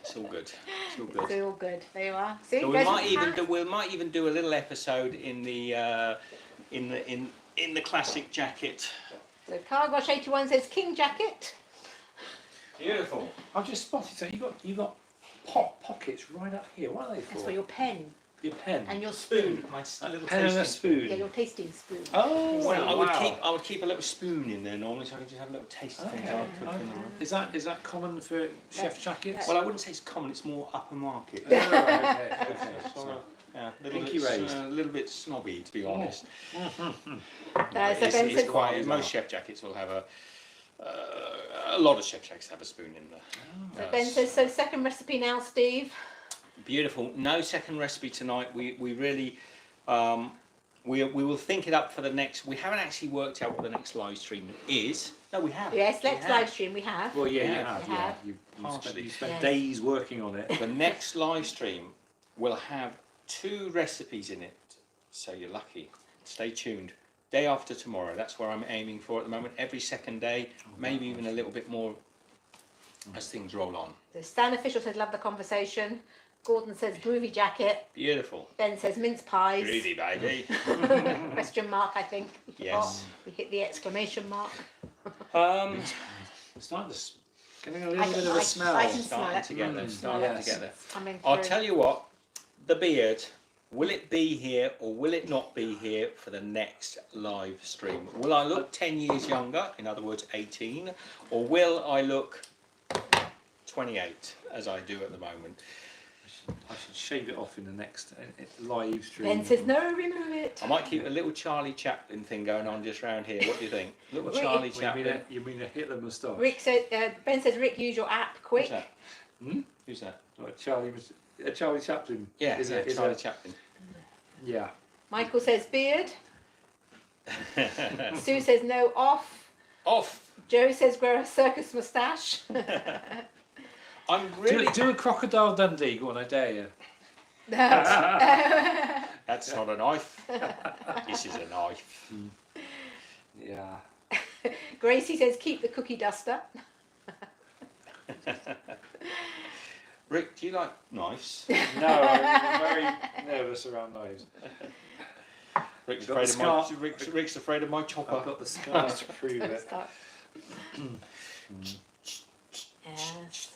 It's all good. It's all It's good. all good. There you are. See, So goes we might even do a little episode in the classic jacket. So Cargosh81 says king jacket. Beautiful. I've just spotted. So you got pockets right up here. What are they for? That's for your pen Your pen. and your spoon. My little Pen and a tasting spoon. Yeah, your tasting spoon. Oh, Well, wow. I would keep a little spoon in there normally, so I could just have a little taste of things. Okay. I would cook in them. Is that common for chef jackets? Well, I wouldn't say it's common. It's more upper market. Oh, right, okay. So, yeah, Pinky raised. a little bit snobby, to be honest. So Ben It's says, quite. Most chef jackets will have a lot of chef jackets have a spoon in there. so Ben says, so second recipe now, Steve. Beautiful. No second recipe tonight. We really we will think it up for the next. We haven't actually worked out what the next live stream is. No, we have. Yes, We next have. live stream we have. Well, yeah, you Yeah, have. you Yeah, have. you spent Yes. days working on it. The next live stream will have 2 recipes in it, so you're lucky. Stay tuned. Day after tomorrow. That's where I'm aiming for at the moment. Every second day, maybe even a little bit more as things roll on. So Stan Official says, love the conversation. Gordon says, groovy jacket. Beautiful. Ben says, mince pies. Greedy baby. Question mark, I think. We forgot. Yes. We hit the exclamation mark. It's starting to getting a little bit of a smell. I can Starting smell it. to get there. Mm. Starting Yes. to get there. Coming I'll through. tell you what, the beard, will it be here or will it not be here for the next live stream? Will I look 10 years younger, in other words 18, or will I look 28 as I do at the moment? I should shave it off in the next live stream. Ben says, no, remove it. I might keep a little Charlie Chaplin thing going on just round here. What do you think? Little Wait, Charlie You mean Chaplin. you mean a Hitler moustache? Rick said, Ben says, Rick, use your app Who's quick. that? Hmm? Who's that? Like Charlie Chaplin. Yeah, Is yeah, it- is Charlie it- Chaplin. Yeah. Michael says, beard. Sue says, no, off. Off. Joe says, grow a circus moustache. I'm really. Do a Crocodile Dundee. Go on, I dare you. That's not a knife. This is a knife. Yeah. Gracie says, keep the cookie duster. Rick, do you like knives? No, I'm very nervous around knives. Rick's Got the afraid of my. scar. Rick's afraid of my chopper. I've got the scars to prove it. Start. Yes.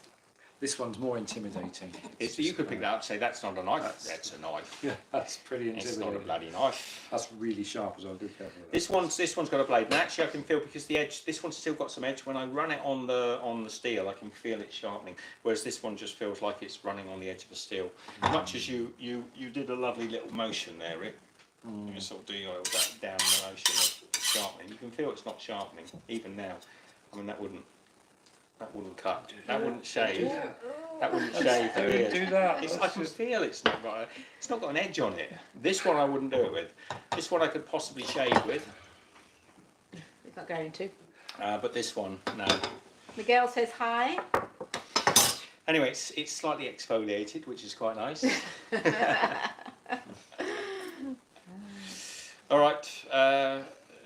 This one's more intimidating. You could pick that up and say that's not a knife. That's a knife. Yeah, that's pretty It's not a intimidating. bloody knife. That's really sharp as well. Do careful with This one's got a blade, and actually I can feel because the edge. This one's still got some edge. When I run it on the steel, I can feel it sharpening. Whereas this one just feels like it's running on the edge of the steel. Much as you did a lovely little motion there, Rick. You sort of do your little down the motion of sharpening. You can feel it's not sharpening even now. I mean that wouldn't cut. That wouldn't shave. That wouldn't shave the Don't beard. do that. I can feel it's not got an edge on it. This one I wouldn't do it with. This one I could possibly shave with, He's not going to. but this one no. Miguel says, hi. Anyway, it's slightly exfoliated, which is quite nice. All right.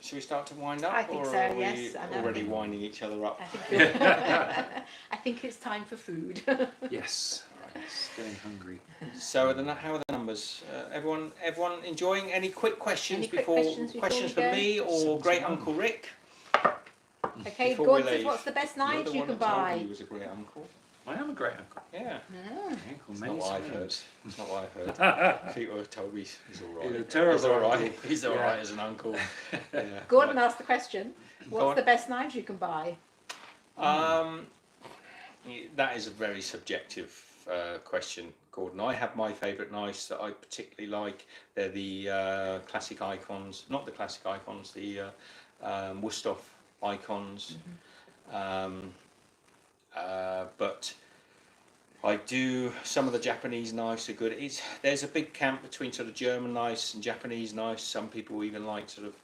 Should we start to wind up? I think or so, are we yes, I know. already winding each other up? I think, I think it's time for food. Yes. It's getting hungry. So how are the numbers? Everyone enjoying? Any quick questions Any quick before questions for we go? me or Great 71. Uncle Rick? Okay, Before Gordon we says, leave. what's the best You're knives the you one can that told me buy? he was a great uncle. I am a great uncle. Yeah. Oh. Uncle It's not what I've heard. Mace. It's not what I've heard. People have told me he's all right. He's a terrible He's all right. uncle. He's all Yeah. right as an uncle. Yeah. Gordon asked the question, Go what's on. the best knives you can buy? That is a very subjective question, Gordon. I have my favourite knives that I particularly like. They're the classic icons, not the classic icons, the Wusthof icons. But I do, some of the Japanese knives are good. There's a big camp between sort of German knives and Japanese knives. Some people even like sort of,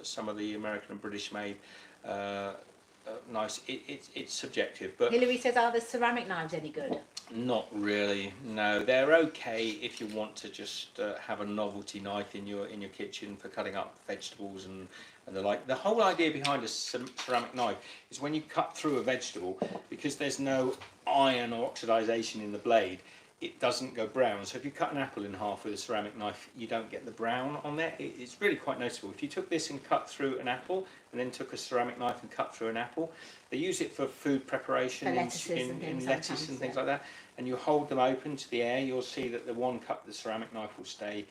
some of the American and British made knives. It's subjective, but Hilary says, are the ceramic knives any good? not really. No, they're okay if you want to just have a novelty knife in your kitchen for cutting up vegetables and the like. The whole idea behind a ceramic knife is when you cut through a vegetable, because there's no iron or oxidization in the blade, it doesn't go brown. So if you cut an apple in half with a ceramic knife, you don't get the brown on there. It's really quite noticeable. If you took this and cut through an apple and then took a ceramic knife and cut through an apple, they use it for food preparation For lettuces and in things lettuce sometimes, and things yeah. like that. And you hold them open to the air, you'll see that the one cut with the ceramic knife will stay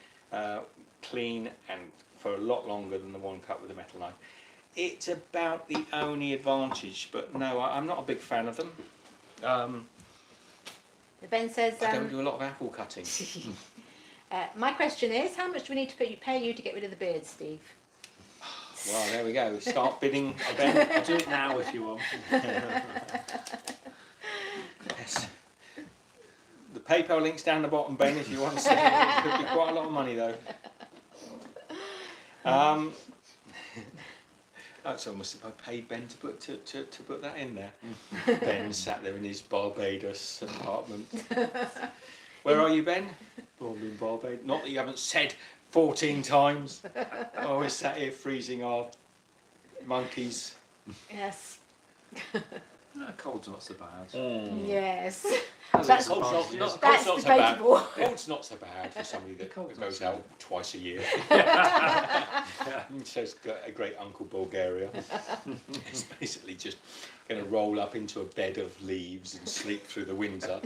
clean and for a lot longer than the one cut with a metal knife. It's about the only advantage, but no, I'm not a big fan of them. Ben says, I don't do a lot of apple cutting. my question is, how much do we need to pay you to get rid of the beard, Steve? Well, there we go. Start bidding, Ben. I'll do it now if you want. Yes. The PayPal link's down the bottom, Ben, if you want to see it. It could be quite a lot of money, though. That's almost if I paid Ben to put that in there. Ben sat there in his Barbados apartment. Where are you, Ben? Probably in Barbados. Not that you haven't said 14 times. I always sat here freezing our monkeys. Yes. Cold's not so bad. Yes. That's Cold's not That's so bad. debatable. Cold's not so bad for somebody that Cold's goes not so out twice a year. So it's got a great Uncle Bulgaria. It's basically just going to roll up into a bed of leaves and sleep through the winter.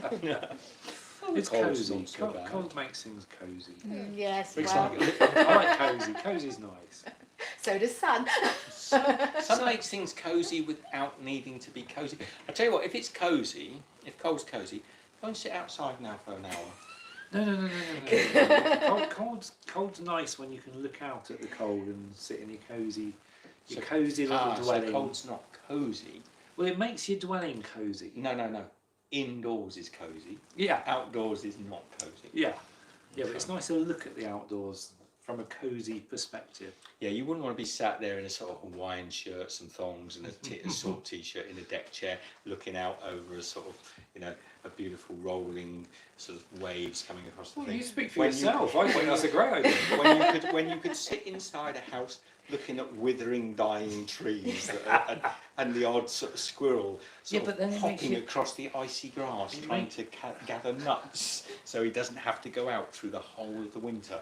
It's Cold's cosy. not so bad. Cold makes things cosy. Yes, Rick's well, like, I like cosy. Cozy's nice. so does sun. Sun makes things cosy without needing to be cosy. I tell you what, if it's cosy, if cold's cosy, go and sit outside now for an hour. No. Cold's nice when you can look out at the cold and sit in your cosy little dwelling. So cold's not cosy. Well, it makes your dwelling cosy. No. Indoors is cosy. Yeah. Outdoors is not cosy. Yeah, but it's nice to look at the outdoors from a cosy perspective. Yeah, you wouldn't want to be sat there in a sort of Hawaiian shirts and thongs and a short t-shirt in a deck chair, looking out over a sort of, a beautiful rolling sort of waves coming across the Well, thing. you speak for When yourself. I think that's a great idea. when you could sit inside a house looking at withering, dying trees and the odd sort of squirrel sort but then of it makes hopping you- across the icy grass trying to gather nuts so he doesn't have to go out through the whole of the winter.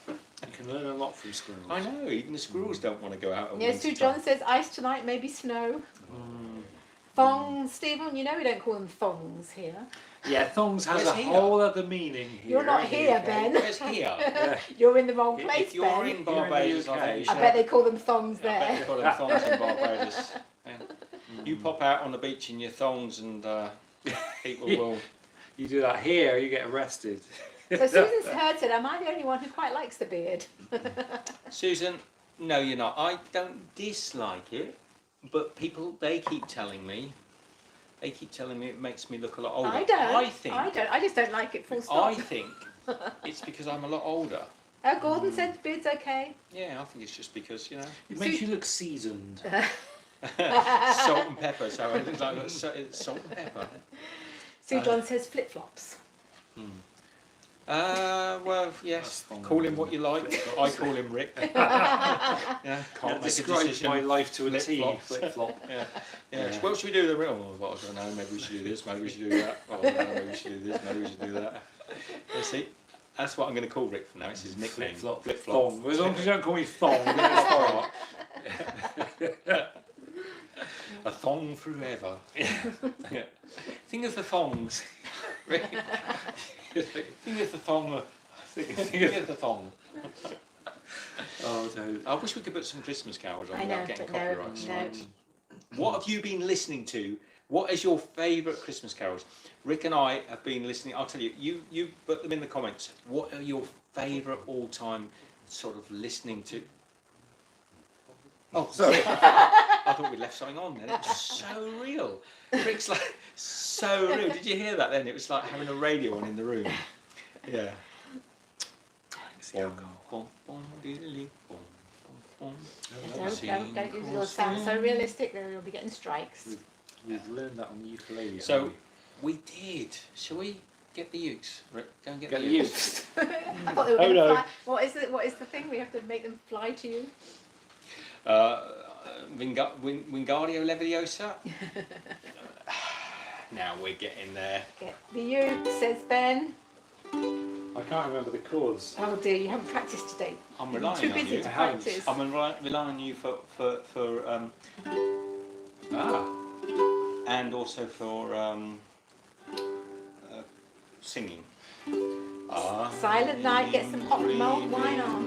You can learn a lot from squirrels. I know, even the squirrels don't want to go out at Yes, winter Sue John says, ice tonight, maybe snow. Thongs, Stephen, we don't call them thongs here. Yeah, thongs has Where's a here? whole other meaning here. You're not in the here, UK. Ben. Where's here? Yeah. You're in the wrong If place, you're Ben. in Barbados, You're in the I think you UK. I should. bet they call them thongs I bet there. they've got them thongs in Barbados. Yeah. You pop out on the beach in your thongs and people will... You do that here, you get arrested. So Susan's heard said, am I the only one who quite likes the beard? Susan, no you're not. I don't dislike it, but they keep telling me it makes me look a lot older. I don't. I think, I just don't like it full I stop. think it's because I'm a lot older. Gordon said the beard's okay. Yeah, I think it's just because, It makes you look seasoned. salt and pepper, so I look like salt and pepper. Sue John says flip-flops. Well, yes. That's fine. Call him what you like. I call him Rick. Yeah, can't make a Describe decision. my life to a T. Flip-flops. Flip-flop. Yeah. Yeah. What should we do with the real? Well, I don't know. Maybe we should do this. Maybe we should do that. Oh, I don't know, maybe we should do this. Maybe we should do that. You see, that's what I'm going to call Rick from now. It's his nickname. Flip-flop. Flip-flop. Thong. As long as you don't call me Thong, that's all right. A thong forever. Yeah. Think of the thongs. Rick. Think of the thong. Think of the thong. Oh, no. I wish we could put some Christmas carols on I know, without getting but no, copyright no. strikes. What have you been listening to? What is your favourite Christmas carols? Rick and I have been listening. I'll tell you. You put them in the comments. What are your favourite all-time sort of listening to? Oh, sorry. I thought we'd left something on then. It was so real. Rick's like, so real. Did you hear that then? It was like having a radio on in the room. Yeah. Don't use your sound so realistic that you'll be getting strikes. We've learned that on the ukulele. So, we did. Shall we get the ukes? Rick, go and get Get the the ukes. I thought they were going to no. fly. What is the thing? We have to make them fly to you? Wingardio Leviosa. Now we're getting there. Get the uke, says Ben. I can't remember the chords. Oh dear, you haven't practiced today. I'm You're relying too on busy you. to practice. I'm relying on you for and also for singing. Silent night, get some hot mulled wine on.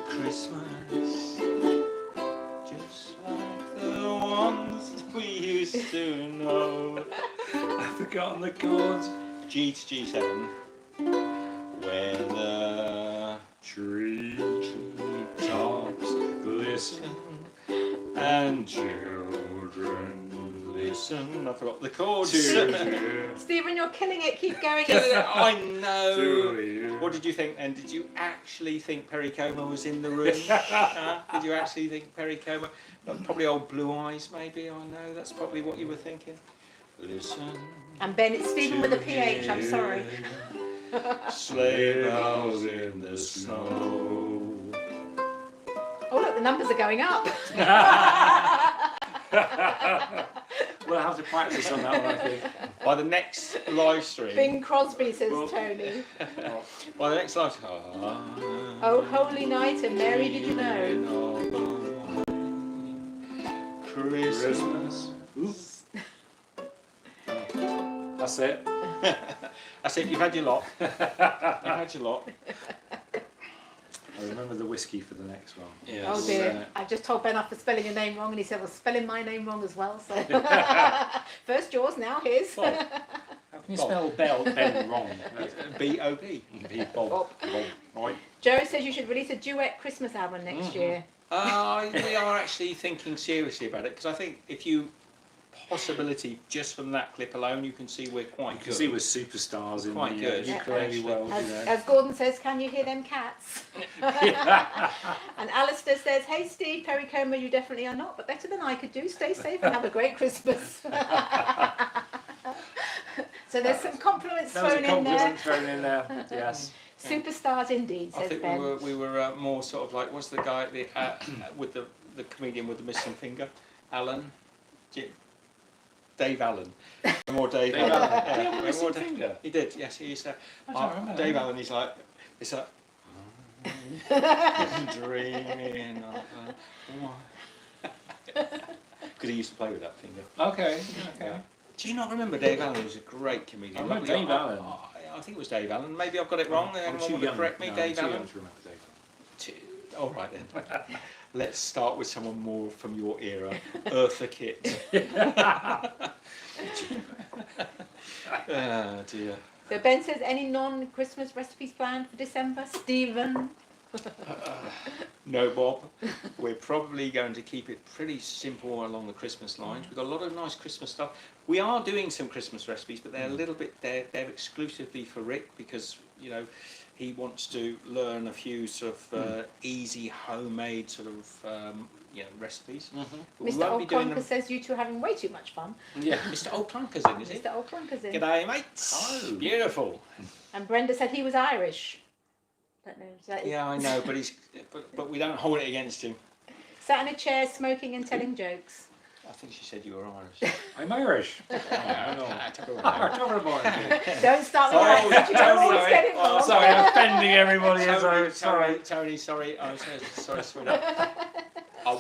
Christmas, just like the ones we used to know. I've forgotten the chords. G to G7. Where the Tree tops glisten and children listen. I forgot the chords. to Stephen, you're killing it. Keep going. I know. you. What did you think then? Did you actually think Perry Como was in the room? Did you actually think Perry Como? Probably old Blue Eyes, maybe. I know that's probably what you were thinking. Listen. And Ben, it's Stephen with a PH. I'm sorry. Sleigh bells in the snow. Oh look, the numbers are going up. We'll have to practice on that one, I think. By the next live stream. Bing Crosby, says Well- Tony. By the next live stream. Oh, holy night, and Mary, did you know? Christmas. That's it. That's it. You've had your lot. You've had your lot. I remember the whiskey for the next one. Yes. Oh dear, I just told Ben off for spelling your name wrong, and he said, well, spelling my name wrong as well, so. First yours, now his. Bob. How can you spell Ben wrong? B-O-B. Bob. Bob. Right. Joe says you should release a duet Christmas album next year. We are actually thinking seriously about it because I think if you possibility just from that clip alone, you can see we're quite You good. can see we're superstars in Quite the good. ukulele world, you know. As Gordon says, can you hear them cats? And Alistair says, hey Steve, Perry Como, you definitely are not, but better than I could do. Stay safe and have a great Christmas. So there's some compliments That was a thrown in there. compliment thrown in there, yes. Superstars indeed, I says think Ben. we were more sort of like, what's the guy with the comedian with the missing finger? Alan? Dave Allen. More Dave Allen. Allen. Did he have a more missing Dave- finger? He did, yes, he used to. I don't remember Dave that. Allen, he's like, dreaming of because he used to play with that finger. Okay, okay. Do you not remember Dave Allen? He was a great comedian. I remember Lovely Dave guy. Allen. I think it was Dave Allen. Maybe I've got it wrong. I'm Anyone too want to young. correct me? No, Dave I'm too Allen? young to remember Dave. All right then. Let's start with someone more from your era. Eartha Kitt. Oh dear. So Ben says, any non-Christmas recipes planned for December? Stephen? No, Bob. We're probably going to keep it pretty simple along the Christmas lines. We've got a lot of nice Christmas stuff. We are doing some Christmas recipes, but they're a little bit, they're exclusively for Rick because, you know, he wants to learn a few sort of easy homemade sort of recipes. Mm-hmm. But we Mr. won't be doing Oldclonker them. says you two are having way too much fun. Yeah. Mr. Oldclunker's in, is he? Mr. Oldclonker's in. G'day, mates. Hello. Beautiful. And Brenda said he was Irish. Don't know. Is that Yeah, I know, but we don't hold it against him. Sat in a chair smoking and telling jokes. I think she said you were Irish. I'm Irish. Yeah, Sorry, Don't start with Oh, that. You don't always sorry. get it Oh, wrong. sorry, I'm offending everybody. Sorry. Tony, sorry. I'm sorry, sweetheart.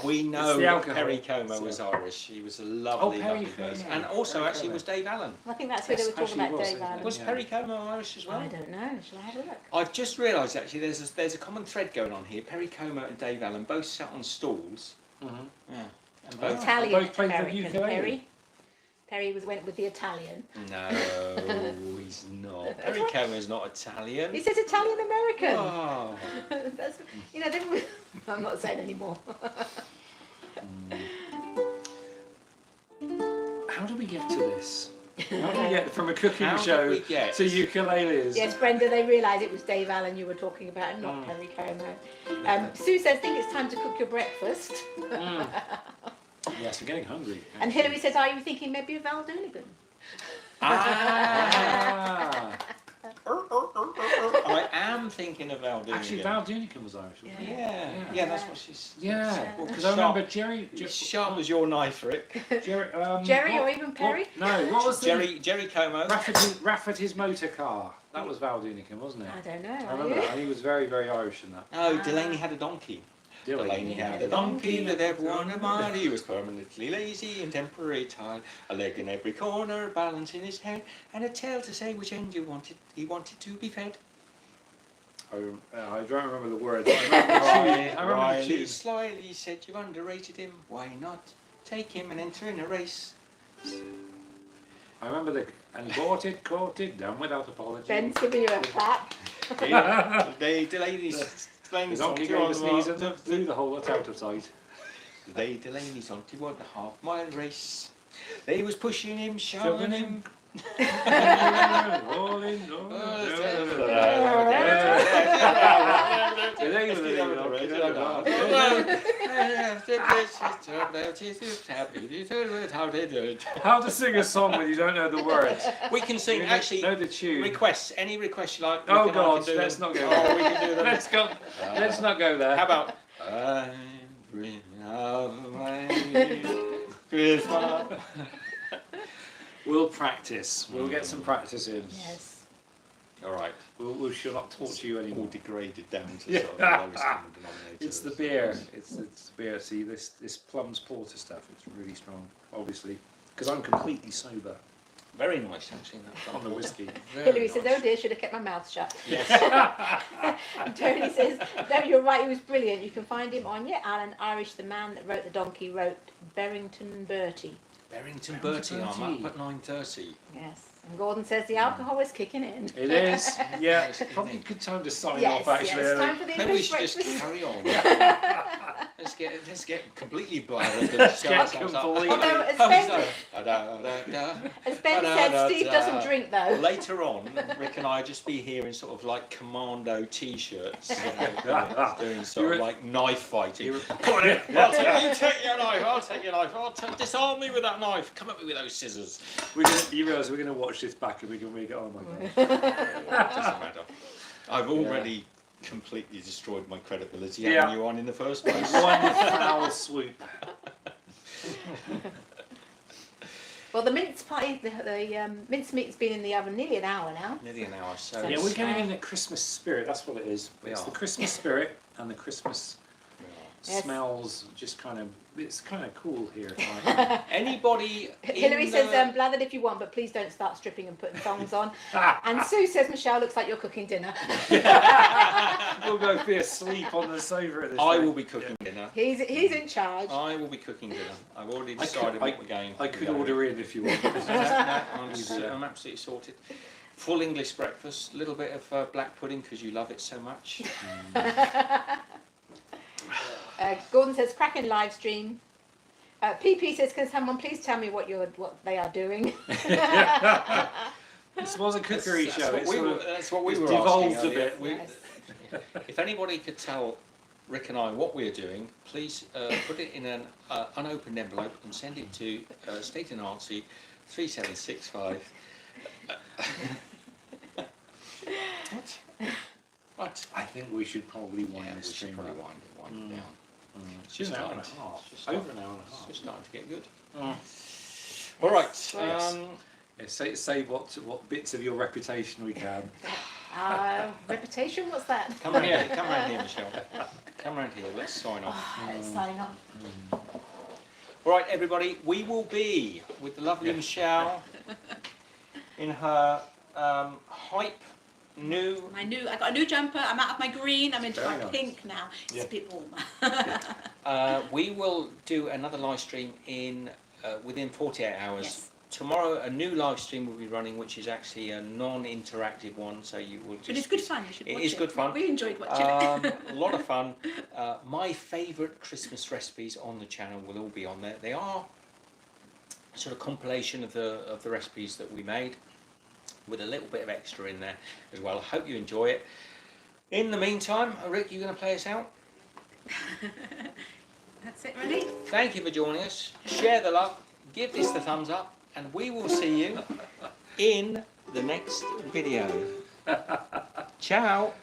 We know It's the alcohol. Perry Como was Irish. He was a lovely, Perry lovely person. Como. And also, Perry actually, Como. was Dave Allen. I think that's who they were talking Actually about, was, Dave isn't it? Allen. Was Yeah. Perry Como Irish as well? I don't know. Shall I have a look? I've just realised, actually, there's a common thread going on here. Perry Como and Dave Allen both sat on stools. Mm-hmm. Yeah. And Oh. both... Italian Both played the American. ukulele. Perry. Perry went with the Italian. No, he's not. Perry Como's not Italian. He says Italian American. Oh. That's, I'm not saying anymore. How do we get to this? How do we get from a cooking How did show we get- to ukuleles? Yes, Brenda, they realised it was Dave Allen you were talking about and not Perry Como. Sue says, think it's time to cook your breakfast. Mm. Yes, I'm getting hungry. And Hilary says, are you thinking maybe of Val Doonigan? Ah. I am thinking of Val Doonigan. Actually, Val Doonigan was Irish. Wasn't he? Yeah, that's what she's... Yeah, Well, because I remember Jerry. Sharp as your knife, Rick. Jerry or even Perry? No, what was Jerry Como. Rafferty's motor car? That was Val Doonigan, wasn't it? I don't know. I Are remember you? that. And he was very, very Irish in that. Oh, Delaney had a donkey. Delaney had a donkey that everyone admired. He was permanently lazy and temporary tired. A leg in every corner, a balance in his head, and a tail to say which end he wanted to be fed. I don't remember the words. I remember the Riley tune. slyly said you underrated him. Why not take him and enter in a race? I remember and caught it, done without apology. Ben's giving you a clap. Delaney's The donkey gave a sneeze and blew the whole lot out of sight. Delaney's on to won the half-mile race. They was pushing him, shoving him. Rolling, How to sing a song when you don't know the words? We can sing, You actually, know the tune. requests, any requests you like. Oh I God, can do let's them. not go Oh, there. we can do them. Let's not go there. How about I'm bringing out my Christmas. We'll practice. We'll get some practice in. Yes. All right. We shall not talk to you All anymore. degraded down to Yeah. sort of the lowest common denominator. It's the beer. It's the beer. See this plums porter stuff. It's really strong, obviously, because I'm completely sober Very nice, actually. That on the whiskey. Very Hilary says, nice. oh dear, should have kept my mouth shut. Yes. And Tony says, no, you're right, he was brilliant. You can find him on Alan Irish, the man that wrote The Donkey, wrote Berrington Bertie. Barrington Bertie, I'm up at 9:30. Yes. And Gordon says the alcohol is kicking in. It is. Yeah. Probably a good time to sign Yes, off. Actually. yes, time for the Maybe we English should just breakfast. carry on. Let's get completely blathered. Let's get completely- Although, as Oh, Ben, sorry. as Ben said, Steve doesn't drink though. Later on, Rick and I just be here in sort of like commando t-shirts, doing sort of like knife fighting. Come on in, you take your knife, I'll take your knife, disarm me with that knife, come at me with those scissors. You realise we're going to watch this back and we can make it. Oh my God. It doesn't matter. I've already completely destroyed my credibility Yeah. having you on in the first place. One foul swoop. Well, the mince pie, the mincemeat's been in the oven nearly an hour now. Nearly an hour, so Yeah, we're getting in the Christmas spirit. That's what it is. We It's are. the Christmas spirit and the Christmas Yes. smells. Just kind of, it's kind of cool here. Right? Anybody Hilary in says, the- blathered if you want, but please don't start stripping and putting thongs on. And Sue says, Michelle, looks like you're cooking dinner. We'll go be asleep on the sofa at this I rate. will be cooking dinner. He's in charge. I will be cooking dinner. I've already I decided could- what we're going. I could we're going. order in if you want. I'm absolutely sorted. Full English breakfast, a little bit of black pudding because you love it so much. Gordon says, cracking live stream. PP says, can someone please tell me what they are doing? This was a cookery show. That's what we were devolved asking a bit. earlier. If anybody could tell Rick and I what we're doing, please put it in an unopened envelope and send it to State and Nancy 3765. What? Right. I think we should probably wind Yeah, the we should stream probably up. wind it down. It's just an hour and a starting half. to- it's Over an hour and a It's half. just starting to get good. Mm. All right. Yes. Yeah, say what bits of your reputation we can. Reputation, what's that? Come around here. Come around here, Michelle. Come around here. Let's sign off. Let's sign off. All right, everybody. We will be with the lovely Yeah. Michelle in her hype new. I got a new jumper. I'm out of my green. I'm into Very my nice. pink now. It's Yeah. a bit warmer. We will do another live stream in within 48 hours. Yes. Tomorrow, a new live stream will be running, which is actually a non-interactive one. So you will just. But it's good fun. You should It watch is good fun. We enjoyed watching it. A lot of fun. My favourite Christmas recipes on the channel will all be on there. They are a sort of compilation of the recipes that we made, with a little bit of extra in there as well. I hope you enjoy it. In the meantime, Rick, you going to play us out? That's it, ready? Thank you for joining us. Share the love. Give this the thumbs up, and we will see you in the next video. Ciao.